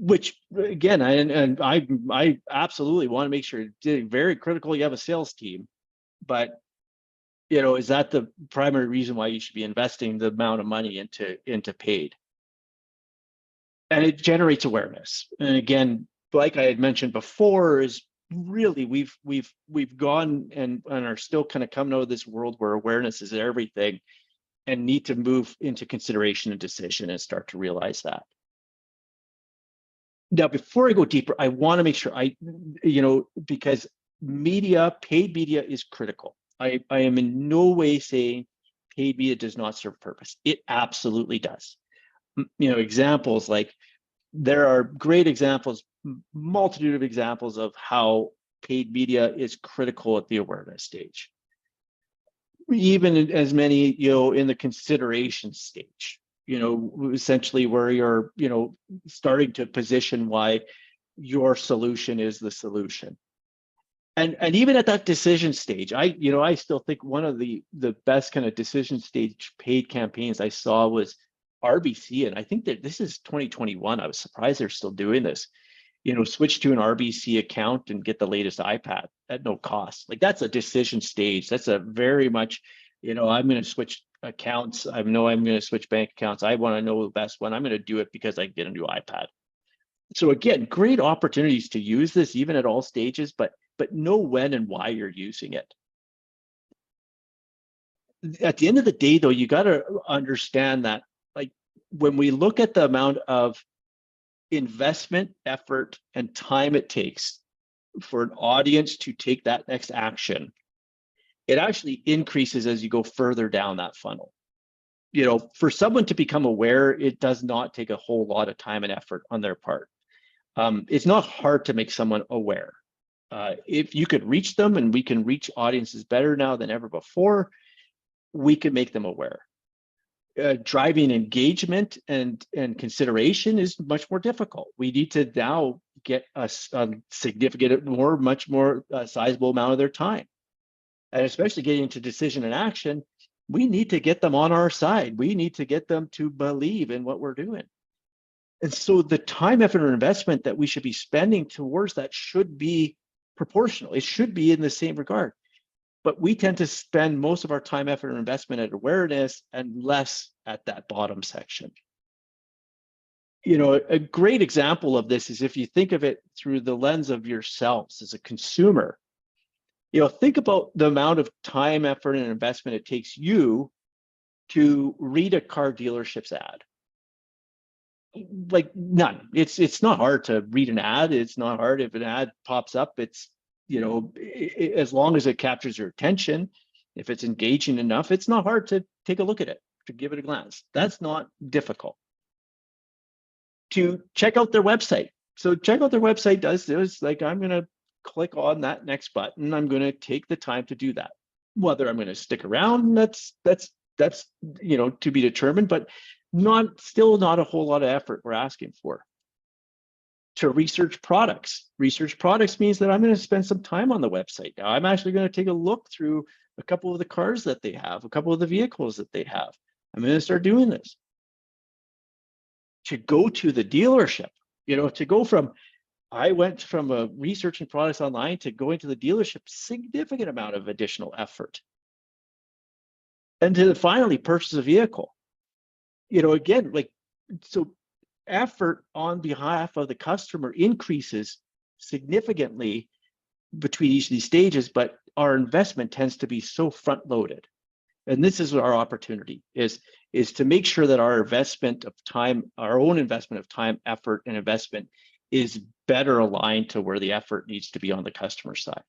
Which again, I absolutely want to make sure it's very critical you have a sales team, but is that the primary reason why you should be investing the amount of money into paid? And it generates awareness. And again, like I had mentioned before, is really we've gone and are still kind of coming out of this world where awareness is everything. and need to move into consideration and decision and start to realize that. Now, before I go deeper, I want to make sure because paid media is critical. I am in no way saying paid media does not serve purpose. It absolutely does. Examples like there are great examples, multitude of examples of how paid media is critical at the awareness stage. Even as many, in the consideration stage, essentially where you're, starting to position why your solution is the solution. And even at that decision stage, I still think one of the best kind of decision stage paid campaigns I saw was RBC. And I think that this is 2021. I was surprised they're still doing this. Switch to an RBC account and get the latest iPad at no cost. Like that's a decision stage. That's a very much, I'm going to switch accounts. I know I'm going to switch bank accounts. I want to know the best one. I'm going to do it because I get a new iPad. So again, great opportunities to use this even at all stages, but know when and why you're using it. At the end of the day, though, you got to understand that, like, when we look at the amount of investment, effort, and time it takes for an audience to take that next action, it actually increases as you go further down that funnel. For someone to become aware, it does not take a whole lot of time and effort on their part. It's not hard to make someone aware. If you could reach them, and we can reach audiences better now than ever before, we can make them aware. Driving engagement and consideration is much more difficult. We need to now get a significant, much more sizable amount of their time. And especially getting into decision and action, we need to get them on our side. We need to get them to believe in what we're doing. And so the time, effort, and investment that we should be spending towards that should be proportional. It should be in the same regard. But we tend to spend most of our time, effort, and investment at awareness and less at that bottom section. A great example of this is if you think of it through the lens of yourselves as a consumer. Think about the amount of time, effort, and investment it takes you to read a car dealership's ad. Like none. It's not hard to read an ad. It's not hard if an ad pops up. It's as long as it captures your attention, if it's engaging enough, it's not hard to take a look at it, to give it a glance. That's not difficult. To check out their website. So check out their website does this, like I'm going to click on that next button. I'm going to take the time to do that. Whether I'm going to stick around, that's to be determined, but still not a whole lot of effort we're asking for. To research products. Research products means that I'm going to spend some time on the website. Now I'm actually going to take a look through a couple of the cars that they have, a couple of the vehicles that they have. I'm going to start doing this. To go to the dealership, to go from, I went from researching products online to going to the dealership, significant amount of additional effort. And to finally purchase a vehicle. Again, so effort on behalf of the customer increases significantly between each of these stages, but our investment tends to be so front loaded. And this is our opportunity is to make sure that our investment of time, our own investment of time, effort, and investment is better aligned to where the effort needs to be on the customer side.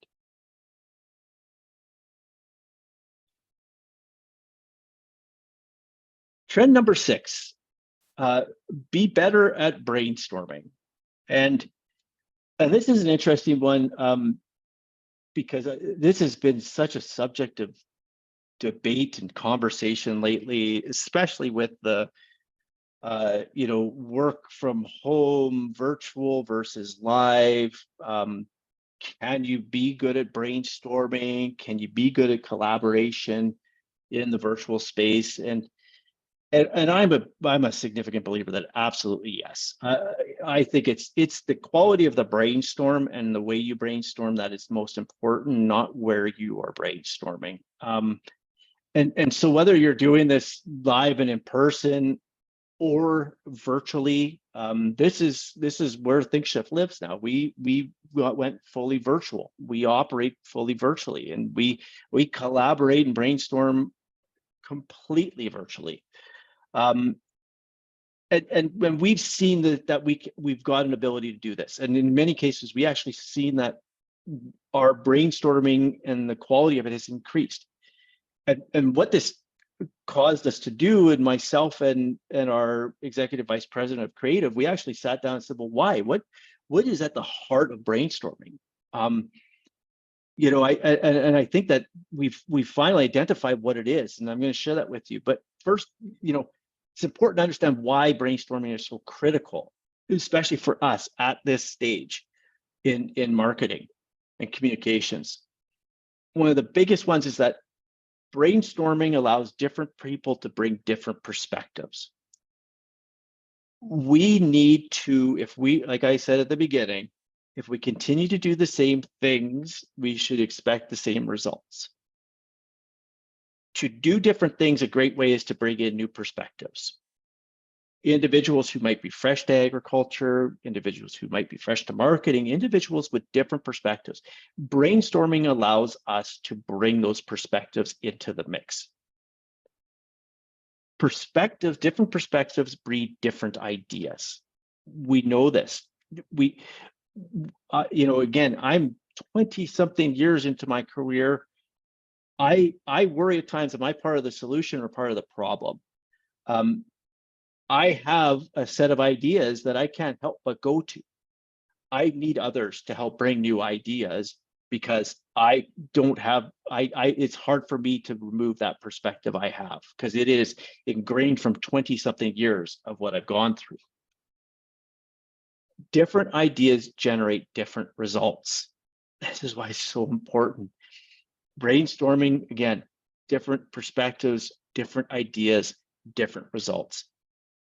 Trend number 6, be better at brainstorming. And this is an interesting one because this has been such a subject of debate and conversation lately, especially with the work from home, virtual versus live. Can you be good at brainstorming? Can you be good at collaboration in the virtual space? And I'm a significant believer that absolutely yes. I think it's the quality of the brainstorm and the way you brainstorm that is most important, not where you are brainstorming. And so whether you're doing this live and in person or virtually, this is where ThinkShift lives now. We went fully virtual. We operate fully virtually, and we collaborate and brainstorm completely virtually. And when we've seen that we've got an ability to do this, and in many cases, we actually seen that our brainstorming and the quality of it has increased. And what this caused us to do, and myself and our executive vice president of creative, we actually sat down and said, well, why? What is at the heart of brainstorming? I think that we've finally identified what it is, and I'm going to share that with you. But first, it's important to understand why brainstorming is so critical, especially for us at this stage in marketing and communications. One of the biggest ones is that brainstorming allows different people to bring different perspectives. We need to, like I said at the beginning, if we continue to do the same things, we should expect the same results. To do different things, a great way is to bring in new perspectives. Individuals who might be fresh to agriculture, individuals who might be fresh to marketing, individuals with different perspectives. Brainstorming allows us to bring those perspectives into the mix. Different perspectives breed different ideas. We know this. Again, I'm 20-something years into my career. I worry at times, am I part of the solution or part of the problem? I have a set of ideas that I can't help but go to. I need others to help bring new ideas because I don't have, it's hard for me to remove that perspective I have because it is ingrained from 20-something years of what I've gone through. Different ideas generate different results. This is why it's so important. Brainstorming, again, different perspectives, different ideas, different results.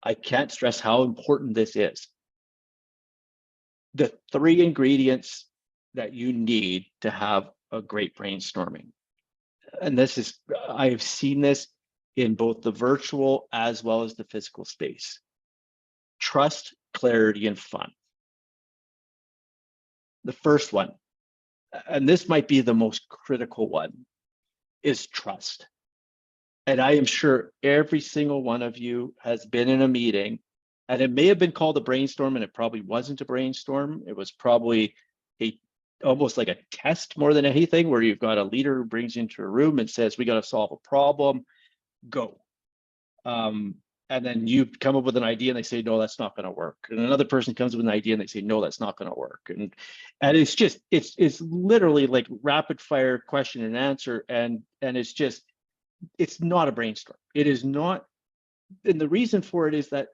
I can't stress how important this is. The 3 ingredients that you need to have a great brainstorming. And I have seen this in both the virtual as well as the physical space. Trust, clarity, and fun. The first one, and this might be the most critical one, is trust. And I am sure every single one of you has been in a meeting, and it may have been called a brainstorm, and it probably wasn't a brainstorm. It was probably almost like a test more than anything, where you've got a leader who brings you into a room and says, we got to solve a problem, go. And then you come up with an idea and they say, no, that's not going to work. And another person comes with an idea and they say, no, that's not going to work. And it's just, it's literally like rapid fire question and answer. And it's not a brainstorm. It is not. And the reason for it is that,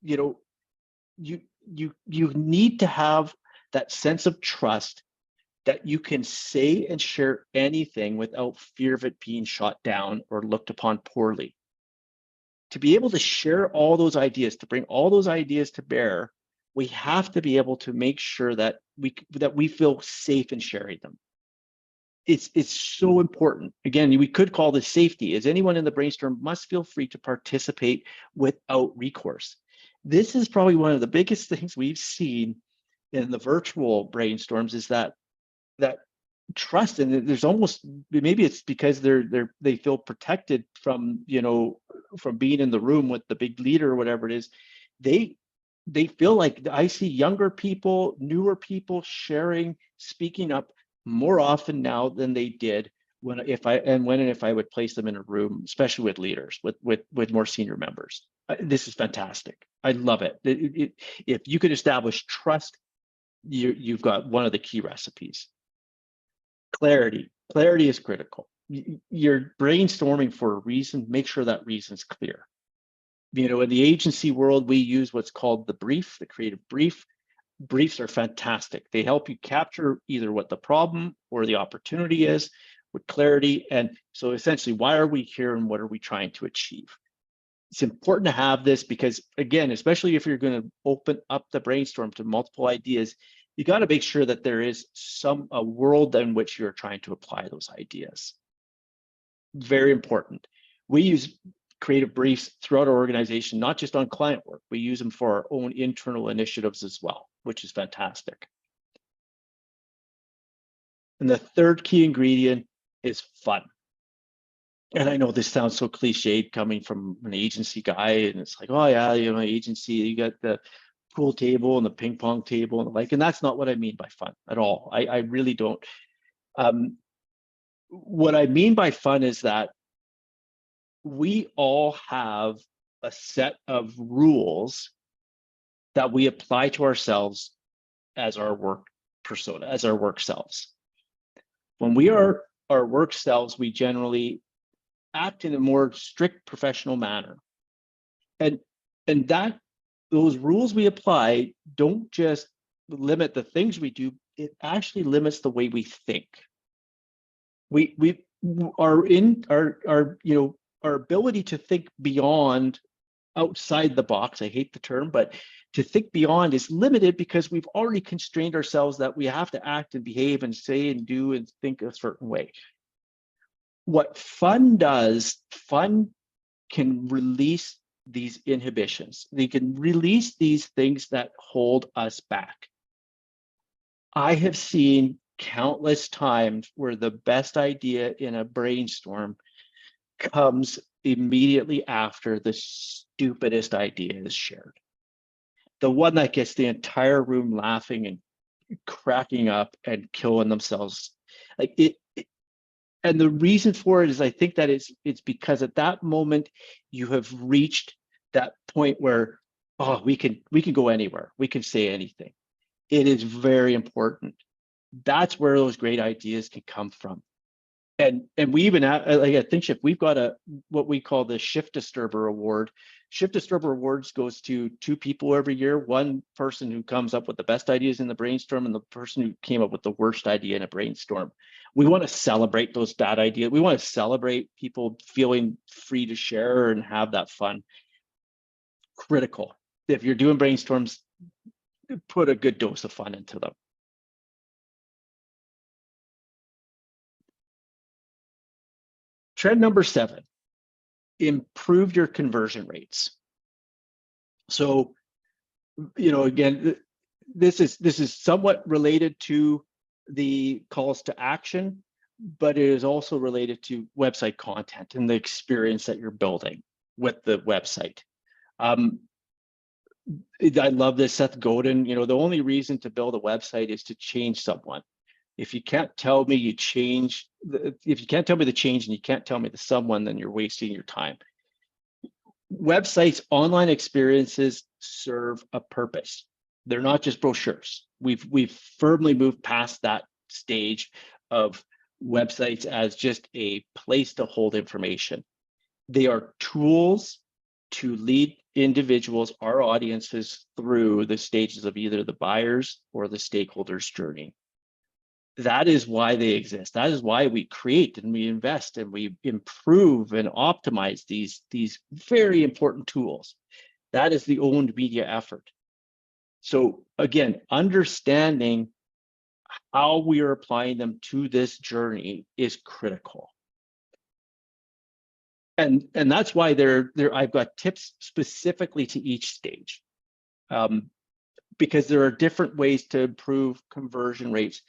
you need to have that sense of trust that you can say and share anything without fear of it being shot down or looked upon poorly. To be able to share all those ideas, to bring all those ideas to bear, we have to be able to make sure that we feel safe in sharing them. It's so important. Again, we could call this safety, as anyone in the brainstorm must feel free to participate without recourse. This is probably one of the biggest things we've seen in the virtual brainstorms, is that trust. And there's almost, maybe it's because they feel protected from being in the room with the big leader or whatever it is. They feel like, I see younger people, newer people sharing, speaking up more often now than they did when and if I would place them in a room, especially with leaders, with more senior members. This is fantastic. I love it. If you could establish trust, you've got one of the key recipes. Clarity is critical. You're brainstorming for a reason. Make sure that reason's clear. In the agency world, we use what's called the brief, the creative brief. Briefs are fantastic. They help you capture either what the problem or the opportunity is with clarity. And so essentially, why are we here and what are we trying to achieve? It's important to have this because, again, especially if you're going to open up the brainstorm to multiple ideas, you got to make sure that there is a world in which you're trying to apply those ideas. Very important. We use creative briefs throughout our organization, not just on client work. We use them for our own internal initiatives as well, which is fantastic. And the third key ingredient is fun. and I know this sounds so cliched coming from an agency guy, and it's like, oh yeah, agency, you got the pool table and the ping pong table and the like, and that's not what I mean by fun at all. I really don't. What I mean by fun is that we all have a set of rules that we apply to ourselves as our work persona, as our work selves. When we are our work selves, we generally act in a more strict professional manner. And that those rules we apply don't just limit the things we do, it actually limits the way we think. We are in our ability to think beyond, outside the box, I hate the term, but to think beyond is limited because we've already constrained ourselves that we have to act and behave and say and do and think a certain way. What fun does, fun can release these inhibitions. They can release these things that hold us back. I have seen countless times where the best idea in a brainstorm comes immediately after the stupidest idea is shared. The one that gets the entire room laughing and cracking up and killing themselves. Like it and the reason for it is I think that it's because at that moment you have reached that point where, oh, we can go anywhere, we can say anything. It is very important. That's where those great ideas can come from. And we even, like at ThinkShift, we've got what we call the Shift Disturber Award. Shift Disturber Awards goes to 2 people every year. One person who comes up with the best ideas in the brainstorm, and the person who came up with the worst idea in a brainstorm. We want to celebrate those bad ideas. We want to celebrate people feeling free to share and have that fun. Critical. If you're doing brainstorms, put a good dose of fun into them. Trend number 7, improve your conversion rates. So, again, this is somewhat related to the calls to action, but it is also related to website content and the experience that you're building with the website. I love this, Seth Godin, the only reason to build a website is to change someone. If you can't tell me if you can't tell me the change and you can't tell me the someone, then you're wasting your time. Websites, online experiences serve a purpose. They're not just brochures. We've firmly moved past that stage of websites as just a place to hold information. They are tools to lead individuals, our audiences, through the stages of either the buyer's or the stakeholder's journey. That is why they exist. That is why we create and we invest and we improve and optimize these very important tools. That is the owned media effort. So again, understanding how we are applying them to this journey is critical. And that's why I've got tips specifically to each stage, because there are different ways to improve conversion rates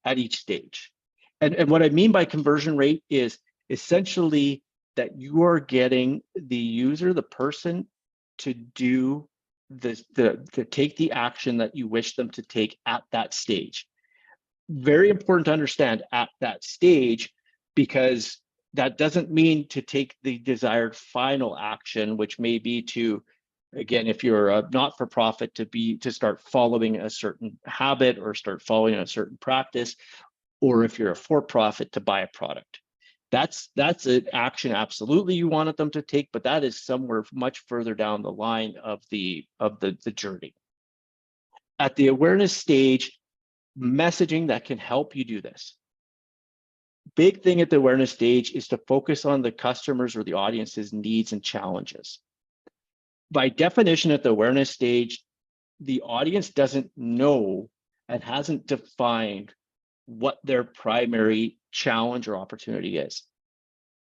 at each stage. And what I mean by conversion rate is essentially that you are getting the user, the person, to do to take the action that you wish them to take at that stage. Very important to understand at that stage, because that doesn't mean to take the desired final action, which may be to, again, if you're a not-for-profit, to start following a certain habit or start following a certain practice, or if you're a for-profit, to buy a product. That's an action absolutely you wanted them to take, but that is somewhere much further down the line of the journey. At the awareness stage, messaging that can help you do this. Big thing at the awareness stage is to focus on the customers or the audience's needs and challenges. By definition, at the awareness stage, the audience doesn't know and hasn't defined what their primary challenge or opportunity is.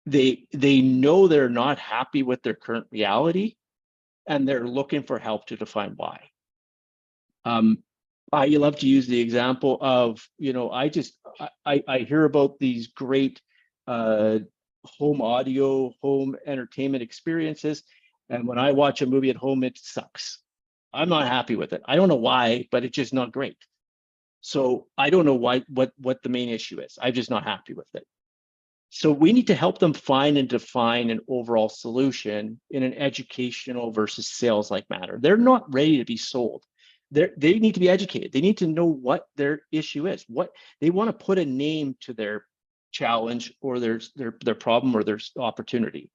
They know they're not happy with their current reality, and they're looking for help to define why. I love to use the example of, I hear about these great home audio, home entertainment experiences. And when I watch a movie at home, it sucks. I'm not happy with it. I don't know why, but it's just not great. So I don't know what the main issue is. I'm just not happy with it. So we need to help them find and define an overall solution in an educational versus sales-like manner. They're not ready to be sold. They need to be educated. They need to know what their issue is. What they want to put a name to their challenge or their problem or their opportunity.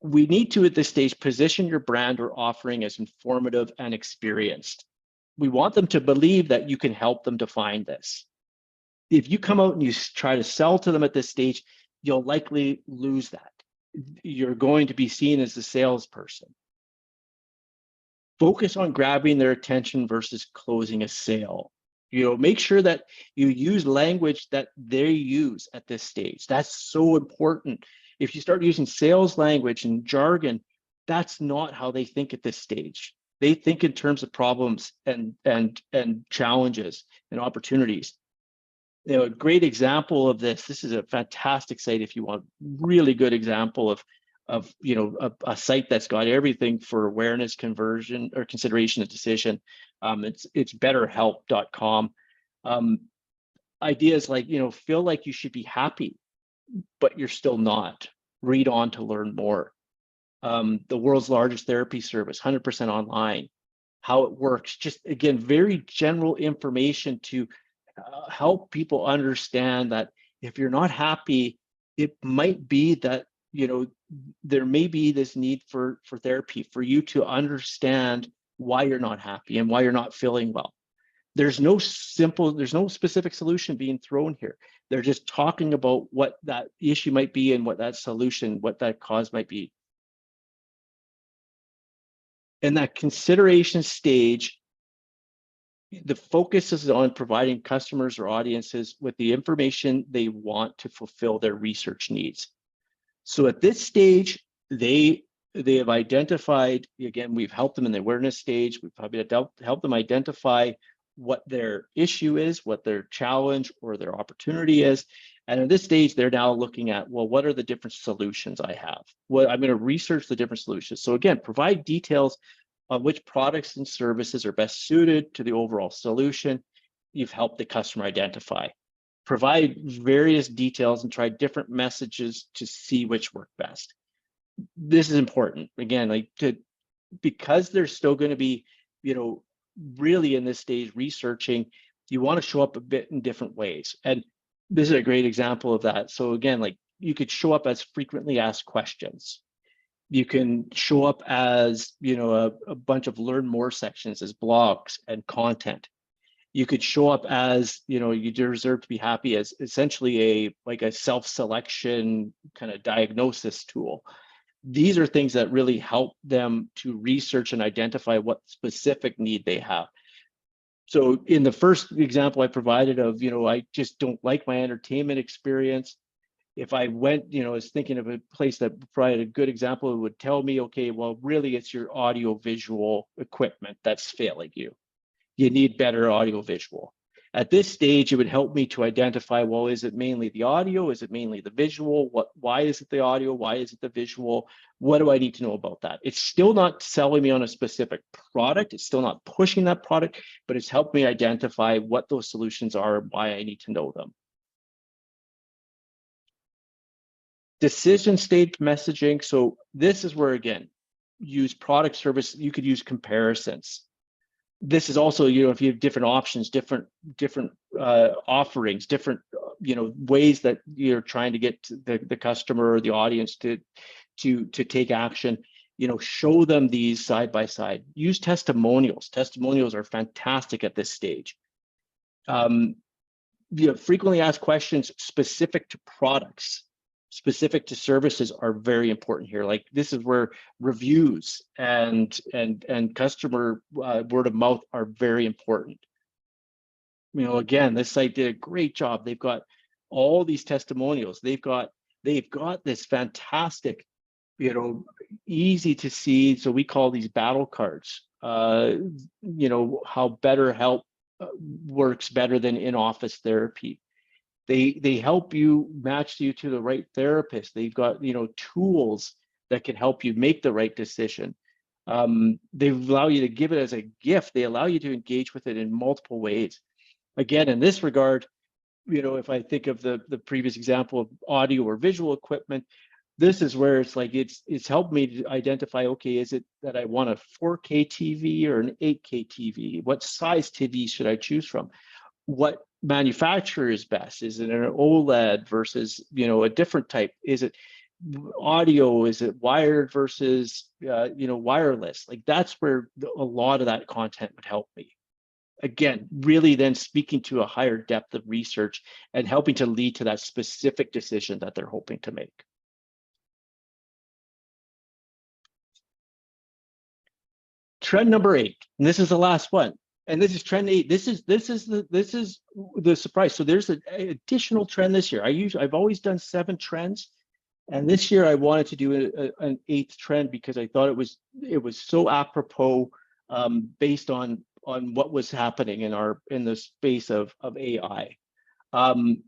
We need to, at this stage, position your brand or offering as informative and experienced. We want them to believe that you can help them define this. If you come out and you try to sell to them at this stage, you'll likely lose that. You're going to be seen as the salesperson. Focus on grabbing their attention versus closing a sale. Make sure that you use language that they use at this stage. That's so important. If you start using sales language and jargon, that's not how they think at this stage. They think in terms of problems and challenges and opportunities. A great example of this. This is a fantastic site if you want really good example of a site that's got everything for awareness, conversion, or consideration and decision. It's betterhelp.com. Ideas like feel like you should be happy, but you're still not. Read on to learn more. The world's largest therapy service, 100% online. How it works. Just again, very general information to help people understand that if you're not happy, it might be that there may be this need for therapy, for you to understand why you're not happy and why you're not feeling well. There's no specific solution being thrown here. They're just talking about what that issue might be and what that solution, what that cause might be. In that consideration stage, the focus is on providing customers or audiences with the information they want to fulfill their research needs. So at this stage, they have identified, again, we've helped them in the awareness stage. We've probably helped them identify what their issue is, what their challenge or their opportunity is. And at this stage, they're now looking at, well, what are the different solutions I have? Well, I'm going to research the different solutions. So again, provide details on which products and services are best suited to the overall solution you've helped the customer identify. Provide various details and try different messages to see which work best. This is important. Again, because they're still going to be, really in this stage researching, you want to show up a bit in different ways. And this is a great example of that. So again, you could show up as frequently asked questions. You can show up as, a bunch of learn more sections as blogs and content. You could show up as, you deserve to be happy as essentially a self-selection kind of diagnosis tool. These are things that really help them to research and identify what specific need they have. So in the first example I provided of, I just don't like my entertainment experience. If I went, I was thinking of a place that provided a good example, it would tell me, okay, well, really it's your audio visual equipment that's failing you. You need better audio visual. At this stage, it would help me to identify, well, is it mainly the audio? Is it mainly the visual? Why is it the audio? Why is it the visual? What do I need to know about that? It's still not selling me on a specific product. It's still not pushing that product, but it's helped me identify what those solutions are and why I need to know them. Decision stage messaging. So this is where, again, use product service. You could use comparisons. This is also, if you have different options, different offerings, different, ways that you're trying to get the customer or the audience to take action, show them these side by side. Use testimonials. Testimonials are fantastic at this stage. Frequently asked questions specific to products, specific to services are very important here. Like this is where reviews and customer word of mouth are very important. Again, this site did a great job. They've got all these testimonials. They've got this fantastic, easy to see. So we call these battle cards. How BetterHelp works better than in-office therapy. They help you match you to the right therapist. They've got, tools that can help you make the right decision. They allow you to give it as a gift. They allow you to engage with it in multiple ways. Again, in this regard, if I think of the previous example of audio or visual equipment, this is where it's like it's helped me to identify, okay, is it that I want a 4K TV or an 8K TV? What size TV should I choose from? What manufacturer is best? Is it an OLED versus a different type? Is it audio? Is it wired versus wireless? Like that's where a lot of that content would help me. Again, really then speaking to a higher depth of research and helping to lead to that specific decision that they're hoping to make. Trend number 8, and this is the last one. And this is trend 8. This is the surprise. So there's an additional trend this year. I've always done 7 trends, and this year I wanted to do an 8th trend because I thought it was so apropos based on what was happening in the space of AI, and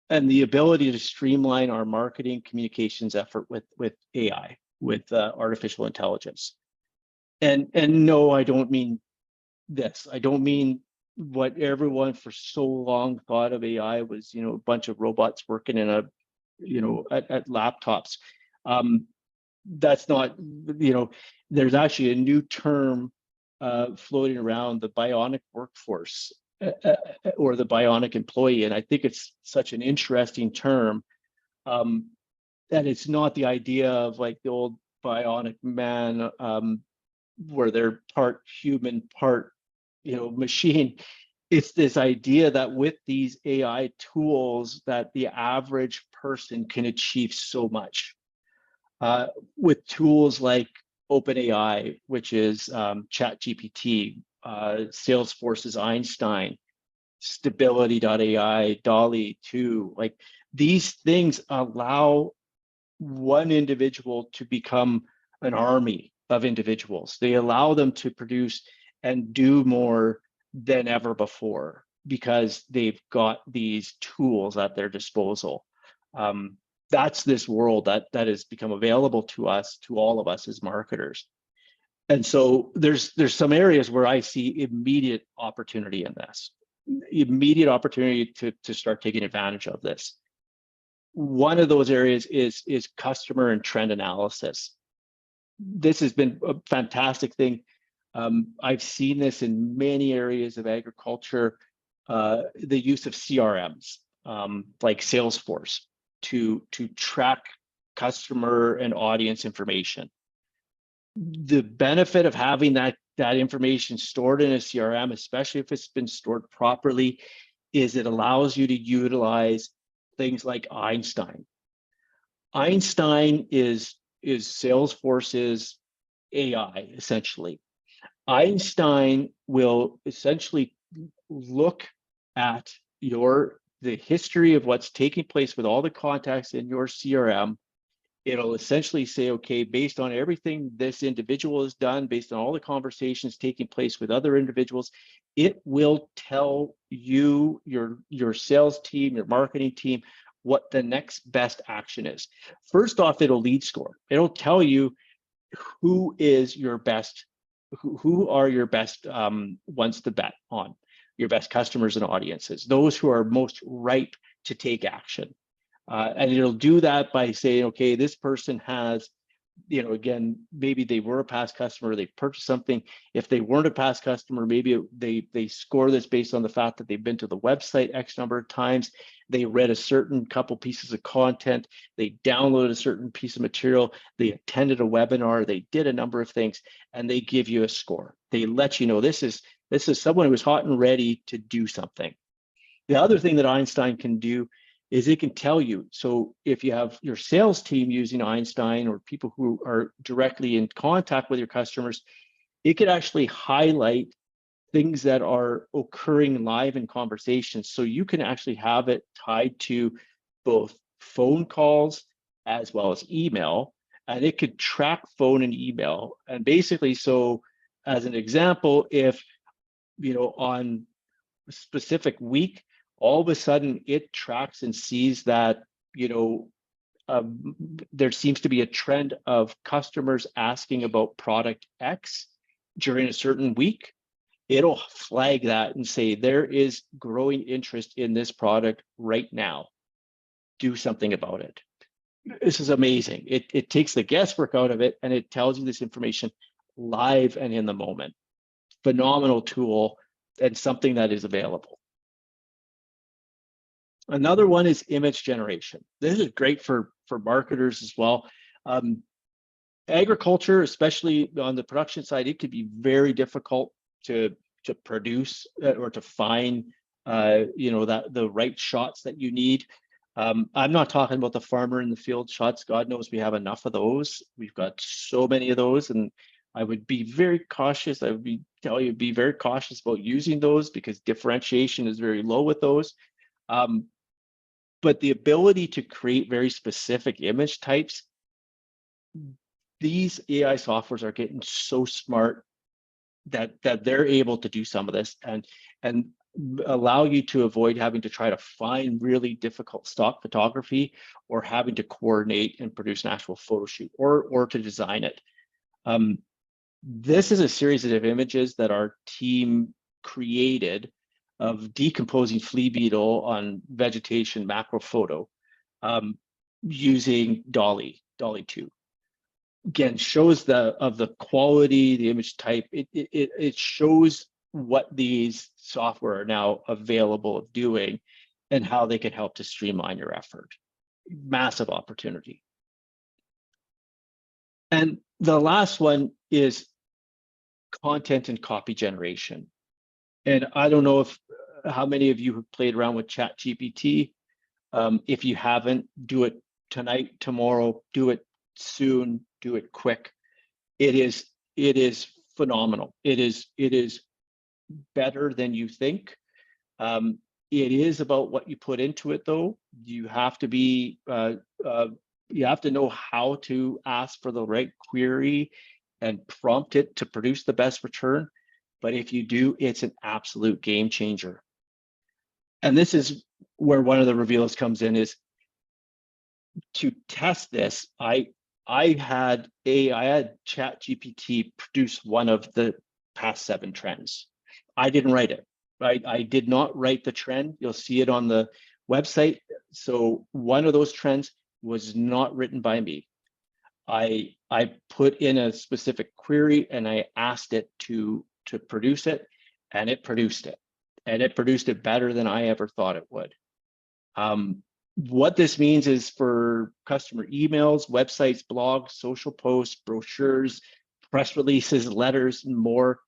the ability to streamline our marketing communications effort with AI, with artificial intelligence. And no, I don't mean this. I don't mean what everyone for so long thought of AI was, a bunch of robots working in at laptops. That's not, there's actually a new term floating around, the bionic workforce or the bionic employee. And I think it's such an interesting term that it's not the idea of like the old bionic man where they're part human, part machine. It's this idea that with these AI tools that the average person can achieve so much with tools like OpenAI, which is ChatGPT, Salesforce's Einstein, Stability.ai, DALL-E 2. Like these things allow one individual to become an army of individuals. They allow them to produce and do more than ever before because they've got these tools at their disposal. That's this world that has become available to us, to all of us as marketers. And so there's some areas where I see immediate opportunity in this, immediate opportunity to start taking advantage of this. One of those areas is customer and trend analysis. This has been a fantastic thing. I've seen this in many areas of agriculture, the use of CRMs like Salesforce to track customer and audience information. The benefit of having that information stored in a CRM, especially if it's been stored properly, is it allows you to utilize things like Einstein. Einstein is Salesforce's AI, essentially. Einstein will essentially look at the history of what's taking place with all the contacts in your CRM. It'll essentially say, okay, based on everything this individual has done, based on all the conversations taking place with other individuals, it will tell you, your sales team, your marketing team, what the next best action is. First off, it'll lead score. It'll tell you who is your best, who are your best ones to bet on, your best customers and audiences, those who are most ripe to take action. And it'll do that by saying, okay, this person has, again, maybe they were a past customer, they purchased something. If they weren't a past customer, maybe they score this based on the fact that they've been to the website X number of times, they read a certain couple pieces of content, they downloaded a certain piece of material, they attended a webinar, they did a number of things, and they give you a score. They let you know this is someone who was hot and ready to do something. The other thing that Einstein can do is it can tell you. So if you have your sales team using Einstein or people who are directly in contact with your customers, it could actually highlight things that are occurring live in conversations. So you can actually have it tied to both phone calls as well as email, and it could track phone and email. And basically, so as an example, if, on a specific week, all of a sudden it tracks and sees that, there seems to be a trend of customers asking about product X during a certain week. It'll flag that and say, there is growing interest in this product right now. Do something about it. This is amazing. It takes the guesswork out of it, and it tells you this information live and in the moment. Phenomenal tool, and something that is available. Another one is image generation. This is great for marketers as well. Agriculture, especially on the production side, it could be very difficult to produce or to find the right shots that you need. I'm not talking about the farmer in the field shots. God knows we have enough of those. We've got so many of those, and I would be very cautious. I would be very cautious about using those because differentiation is very low with those. But the ability to create very specific image types, these AI softwares are getting so smart that they're able to do some of this and allow you to avoid having to try to find really difficult stock photography or having to coordinate and produce an actual photo shoot or to design it. This is a series of images that our team created of decomposing flea beetle on vegetation macro photo using Dolly 2. Again, shows the quality, the image type. It shows what these software are now available of doing and how they can help to streamline your effort. Massive opportunity. And the last one is content and copy generation. And I don't know how many of you have played around with ChatGPT. If you haven't, do it tonight, tomorrow, do it soon, do it quick. It is phenomenal. It is better than you think. It is about what you put into it, though. You have to be you have to know how to ask for the right query and prompt it to produce the best return. But if you do, it's an absolute game changer. And this is where one of the reveals comes in, is to test this. I had ChatGPT produce one of the past 7 trends. I didn't write it, right? I did not write the trend. You'll see it on the website. So one of those trends was not written by me. I put in a specific query and I asked it to produce it, and it produced it. And it produced it better than I ever thought it would. What this means is for customer emails, websites, blogs, social posts, brochures, press releases, letters, and more,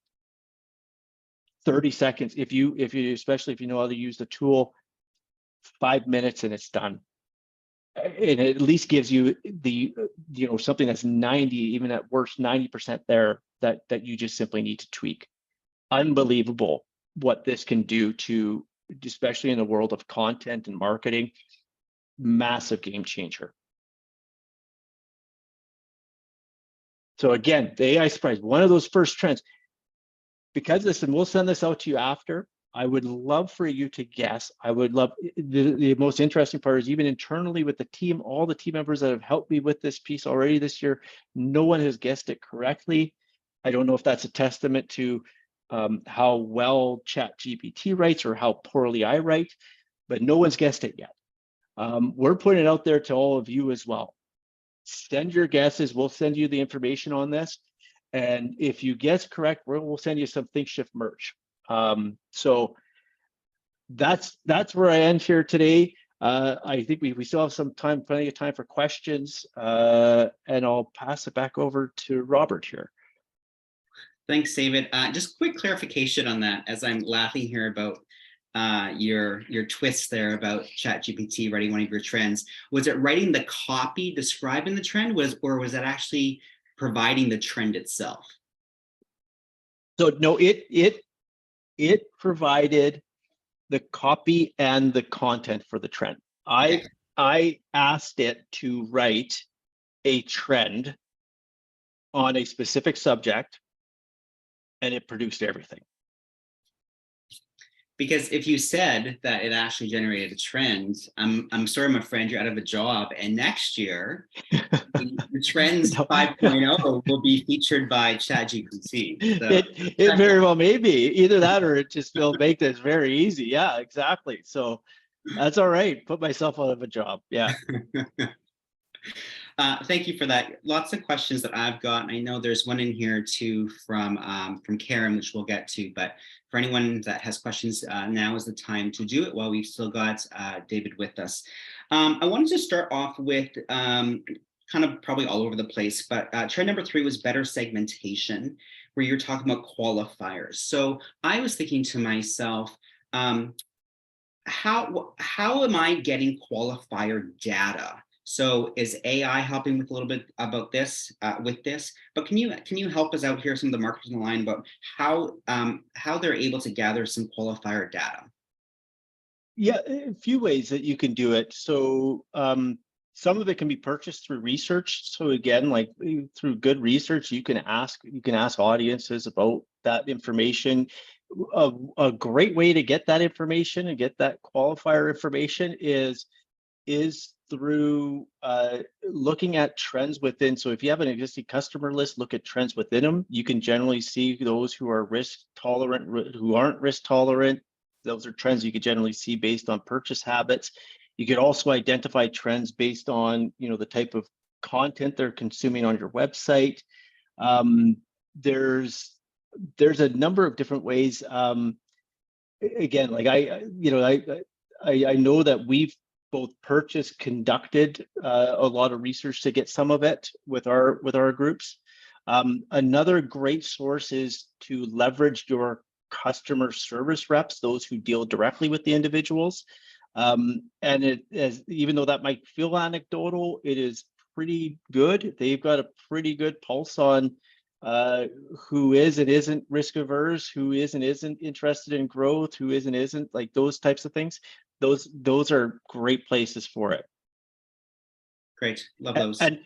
30 seconds. Especially if you know how to use the tool, 5 minutes and it's done. And it at least gives you the, something that's 90, even at worst 90% there that you just simply need to tweak. Unbelievable what this can do to, especially in the world of content and marketing. Massive game changer. So again, the AI surprise, one of those first trends. Because listen, we'll send this out to you after. I would love for you to guess. I would love, the most interesting part is even internally with the team, all the team members that have helped me with this piece already this year, no one has guessed it correctly. I don't know if that's a testament to how well ChatGPT writes or how poorly I write, but no one's guessed it yet. We're putting it out there to all of you as well. Send your guesses. We'll send you the information on this. And if you guess correct, we'll send you some ThinkShift merch. So that's where I end here today. I think we still have some time, plenty of time for questions, and I'll pass it back over to Robert here. Thanks, David. Just quick clarification on that, as I'm laughing here about your twist there about ChatGPT writing one of your trends. Was it writing the copy describing the trend, or was it actually providing the trend itself? So no, it provided the copy and the content for the trend. Okay. I asked it to write a trend on a specific subject, and it produced everything. Because if you said that it actually generated a trend, I'm sorry, my friend, you're out of a job. And next year, the Trends No. 5.0 will be featured by ChatGPT. So It very well may be either that, or it just will make this very easy. Yeah, exactly. So that's all right. Put myself out of a job. Yeah. Thank you for that. Lots of questions that I've got. I know there's one in here too from Karen, which we'll get to. But for anyone that has questions, now is the time to do it while we've still got David with us. I wanted to start off with kind of probably all over the place, but trend number 3 was better segmentation, where you're talking about qualifiers. So I was thinking to myself, how am I getting qualifier data? So is AI helping with a little bit about this with this? But can you help us out here, some of the marketers in the line, about how they're able to gather some qualifier data? Yeah, a few ways that you can do it. So some of it can be purchased through research. So again, like through good research, you can ask audiences about that information. A great way to get that information and get that qualifier information is through looking at trends within. So if you have an existing customer list, look at trends within them. You can generally see those who are risk tolerant, who aren't risk tolerant. Those are trends you could generally see based on purchase habits. You could also identify trends based on, the type of content they're consuming on your website. There's a number of different ways. Again, like I know that we've both conducted a lot of research to get some of it with our groups. Another great source is to leverage your customer service reps, those who deal directly with the individuals. And even though that might feel anecdotal, it is pretty good. They've got a pretty good pulse on who is and isn't risk averse, who is and isn't interested in growth, who is and isn't, like those types of things. Those are great places for it. Great, love those. And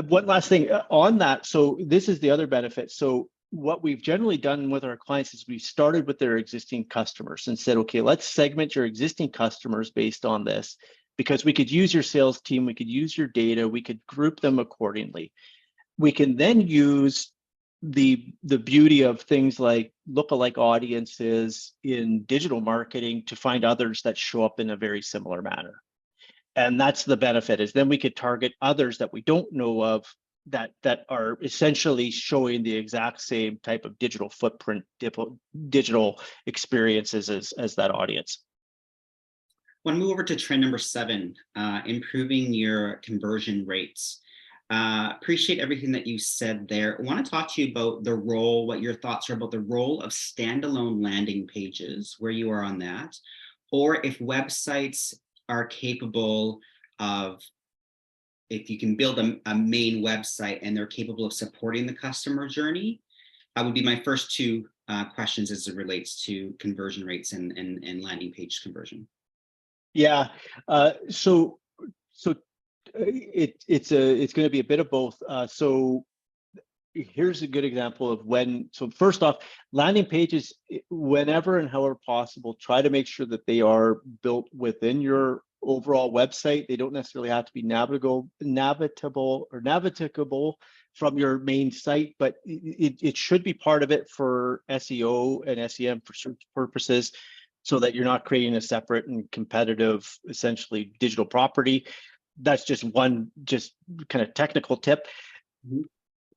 one last thing on that. So this is the other benefit. So what we've generally done with our clients is we started with their existing customers and said, okay, let's segment your existing customers based on this, because we could use your sales team, we could use your data, we could group them accordingly. We can then use the beauty of things like lookalike audiences in digital marketing to find others that show up in a very similar manner. And that's the benefit, is then we could target others that we don't know of that are essentially showing the exact same type of digital footprint, digital experiences as that audience. I want to move over to trend number 7, improving your conversion rates. Appreciate everything that you said there. I want to talk to you about the role, what your thoughts are about the role of standalone landing pages, where you are on that, or if websites are capable of, if you can build a main website and they're capable of supporting the customer journey. That would be my first 2 questions as it relates to conversion rates and landing page conversion. Yeah, so it's going to be a bit of both. So here's a good example of when. So first off, landing pages, whenever and however possible, try to make sure that they are built within your overall website. They don't necessarily have to be navigable from your main site, but it should be part of it for SEO and SEM for search purposes, so that you're not creating a separate and competitive, essentially, digital property. That's just one kind of technical tip.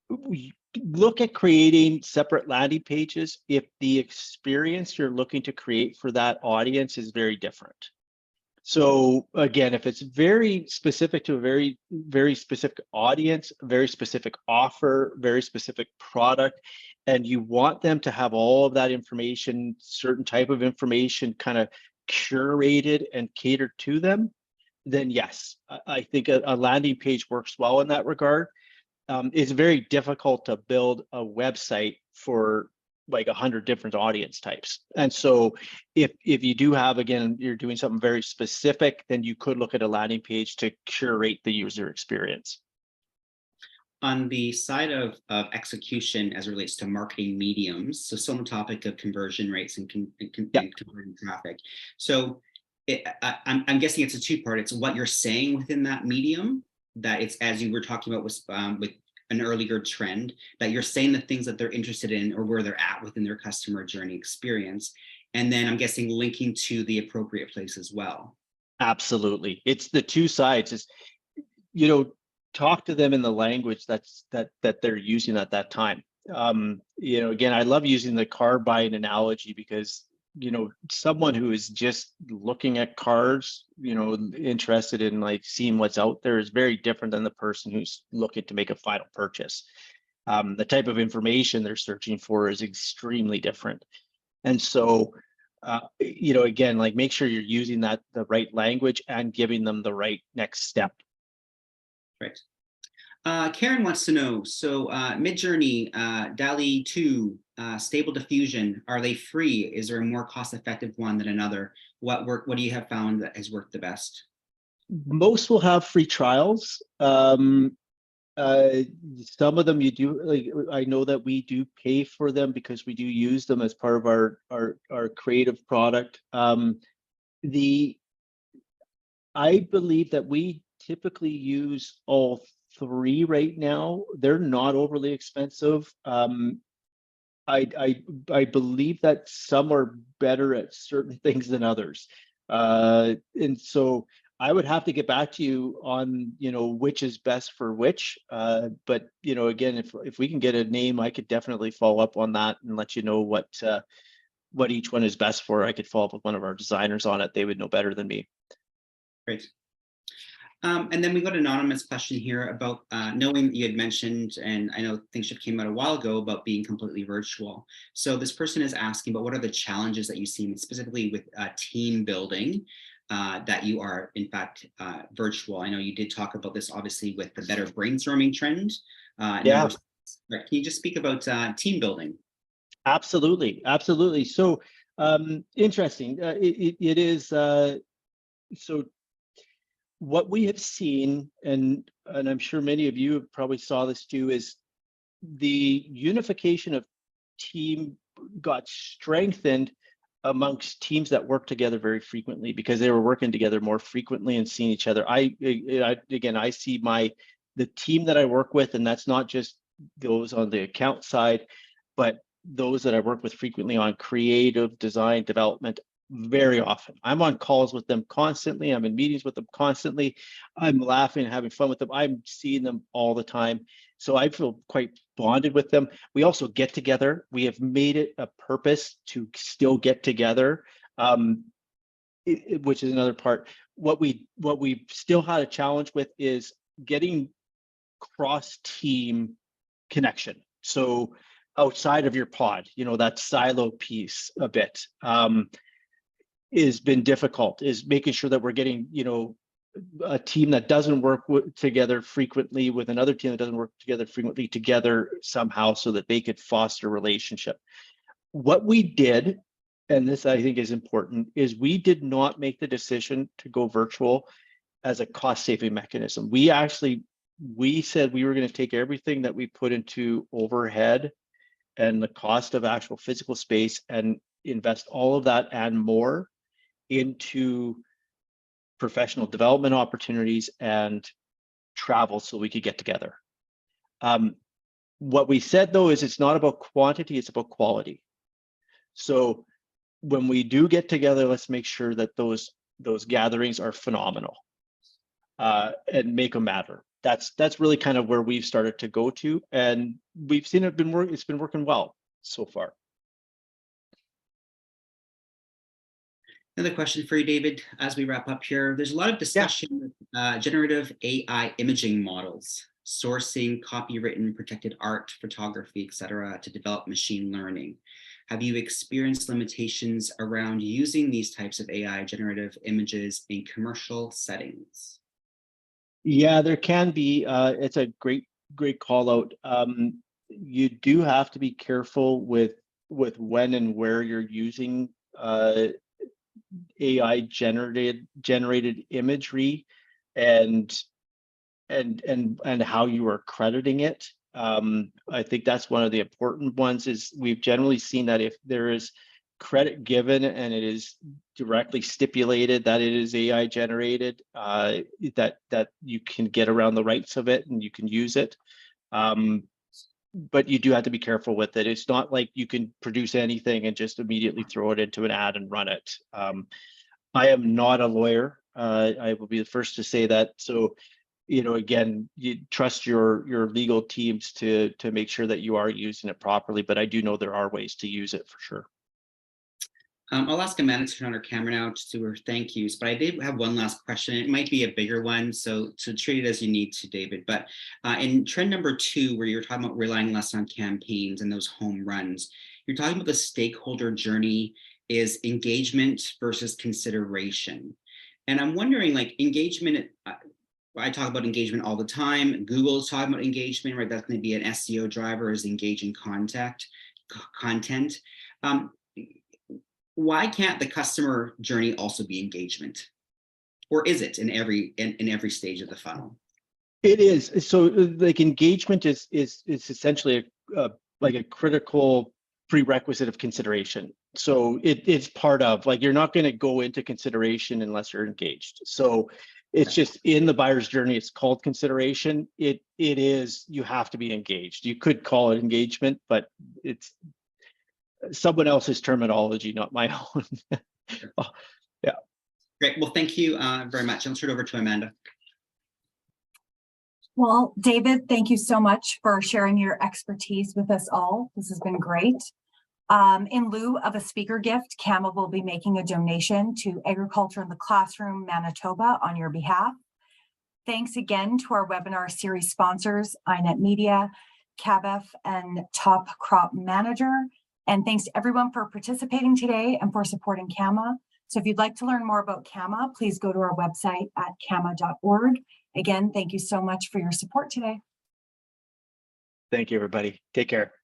We look at creating separate landing pages if the experience you're looking to create for that audience is very different. So again, if it's very specific to a very, very specific audience, very specific offer, very specific product, and you want them to have all of that information, certain type of information kind of curated and catered to them, then yes, I think a landing page works well in that regard. It's very difficult to build a website for like 100 different audience types. And so if you do have, again, you're doing something very specific, then you could look at a landing page to curate the user experience. On the side of execution as it relates to marketing mediums, so still on the topic of conversion rates and, Yeah. and converting traffic. So I'm guessing it's a two-part. It's what you're saying within that medium, that it's, as you were talking about with an earlier trend, that you're saying the things that they're interested in or where they're at within their customer journey experience. And then I'm guessing linking to the appropriate place as well. Absolutely. It's the two sides. Is, you know, talk to them in the language that they're using at that time. You know, again, I love using the car buying analogy because, you know, someone who is just looking at cars, you know, interested in like seeing what's out there is very different than the person who's looking to make a final purchase. The type of information they're searching for is extremely different. And so, you know, again, like make sure you're using the right language and giving them the right next step. Right. Karen wants to know, so Midjourney, DALL-E 2, Stable Diffusion, are they free? Is there a more cost-effective one than another? What do you have found that has worked the best? Most will have free trials. Some of them you do, like, I know that we do pay for them because we do use them as part of our creative product. I believe that we typically use all three right now. They're not overly expensive. I believe that some are better at certain things than others. And so I would have to get back to you on, you know, which is best for which. But, you know, again, if we can get a name, I could definitely follow up on that and let you know what each one is best for. I could follow up with one of our designers on it. They would know better than me. Great. And then we got an anonymous question here about knowing that you had mentioned, and I know things should came out a while ago about being completely virtual. So this person is asking about what are the challenges that you see specifically with team building that you are in fact virtual. I know you did talk about this obviously with the better brainstorming trend. Yeah, Can you just speak about team building? absolutely. Absolutely. So interesting. It is so what we have seen, and I'm sure many of you have probably saw this too, is the unification of team got strengthened amongst teams that work together very frequently because they were working together more frequently and seeing each other. Again, I see the team that I work with, and that's not just those on the account side, but those that I work with frequently on creative design development very often. I'm on calls with them constantly. I'm in meetings with them constantly. I'm laughing and having fun with them. I'm seeing them all the time. So I feel quite bonded with them. We also get together. We have made it a purpose to still get together, which is another part. What we still had a challenge with is getting cross-team connection. So outside of your pod, you know, that silo piece a bit has been difficult, is making sure that we're getting, you know, a team that doesn't work together frequently with another team that doesn't work together frequently together somehow so that they could foster relationship. What we did, and this I think is important, is we did not make the decision to go virtual as a cost-saving mechanism. We said we were going to take everything that we put into overhead and the cost of actual physical space and invest all of that and more into professional development opportunities and travel so we could get together. What we said though is it's not about quantity, it's about quality. So when we do get together, let's make sure that those gatherings are phenomenal and make them matter. That's really kind of where we've started to go to, and we've seen it's been working well so far. Another question for you, David, as we wrap up here. There's a lot of discussion with generative AI imaging models, sourcing copywritten protected art, photography, etc., to develop machine learning. Have you experienced limitations around using these types of AI generative images in commercial settings? Yeah, there can be. It's a great call out. You do have to be careful with when and where you're using AI generated imagery, and and how you are crediting it. I think that's one of the important ones. Is we've generally seen that if there is credit given and it is directly stipulated that it is AI generated, that you can get around the rights of it and you can use it. But you do have to be careful with it. It's not like you can produce anything and just immediately throw it into an ad and run it. I am not a lawyer. I will be the first to say that. So, again, you trust your legal teams to make sure that you are using it properly. But I do know there are ways to use it for sure. I'll ask Amanda to turn on her camera now to do her thank yous, but I did have one last question. It might be a bigger one, so treat it as you need to, David. But in trend number 2, where you're talking about relying less on campaigns and those home runs, you're talking about the stakeholder journey is engagement versus consideration. And I'm wondering, like, engagement, I talk about engagement all the time. Google is talking about engagement, right? That's going to be an SEO driver, is engaging content. Why can't the customer journey also be engagement, or is it in every stage of the funnel? It is. So, like, engagement is essentially like a critical prerequisite of consideration. So it's part of, like, you're not going to go into consideration unless you're engaged. So it's just in the buyer's journey. It's called consideration. It is. You have to be engaged. You could call it engagement, but it's someone else's terminology, not my own. Oh, yeah. Great. Well, thank you very much. I'll turn it over to Amanda. Well, David, thank you so much for sharing your expertise with us all. This has been great. In lieu of a speaker gift, CAMA will be making a donation to Agriculture in the Classroom Manitoba on your behalf. Thanks again to our webinar series sponsors, iNet Media, CABEF, and Top Crop Manager. And thanks to everyone for participating today and for supporting CAMA. So if you'd like to learn more about CAMA, please go to our website at cama.org. Again, thank you so much for your support today. Thank you, everybody. Take care.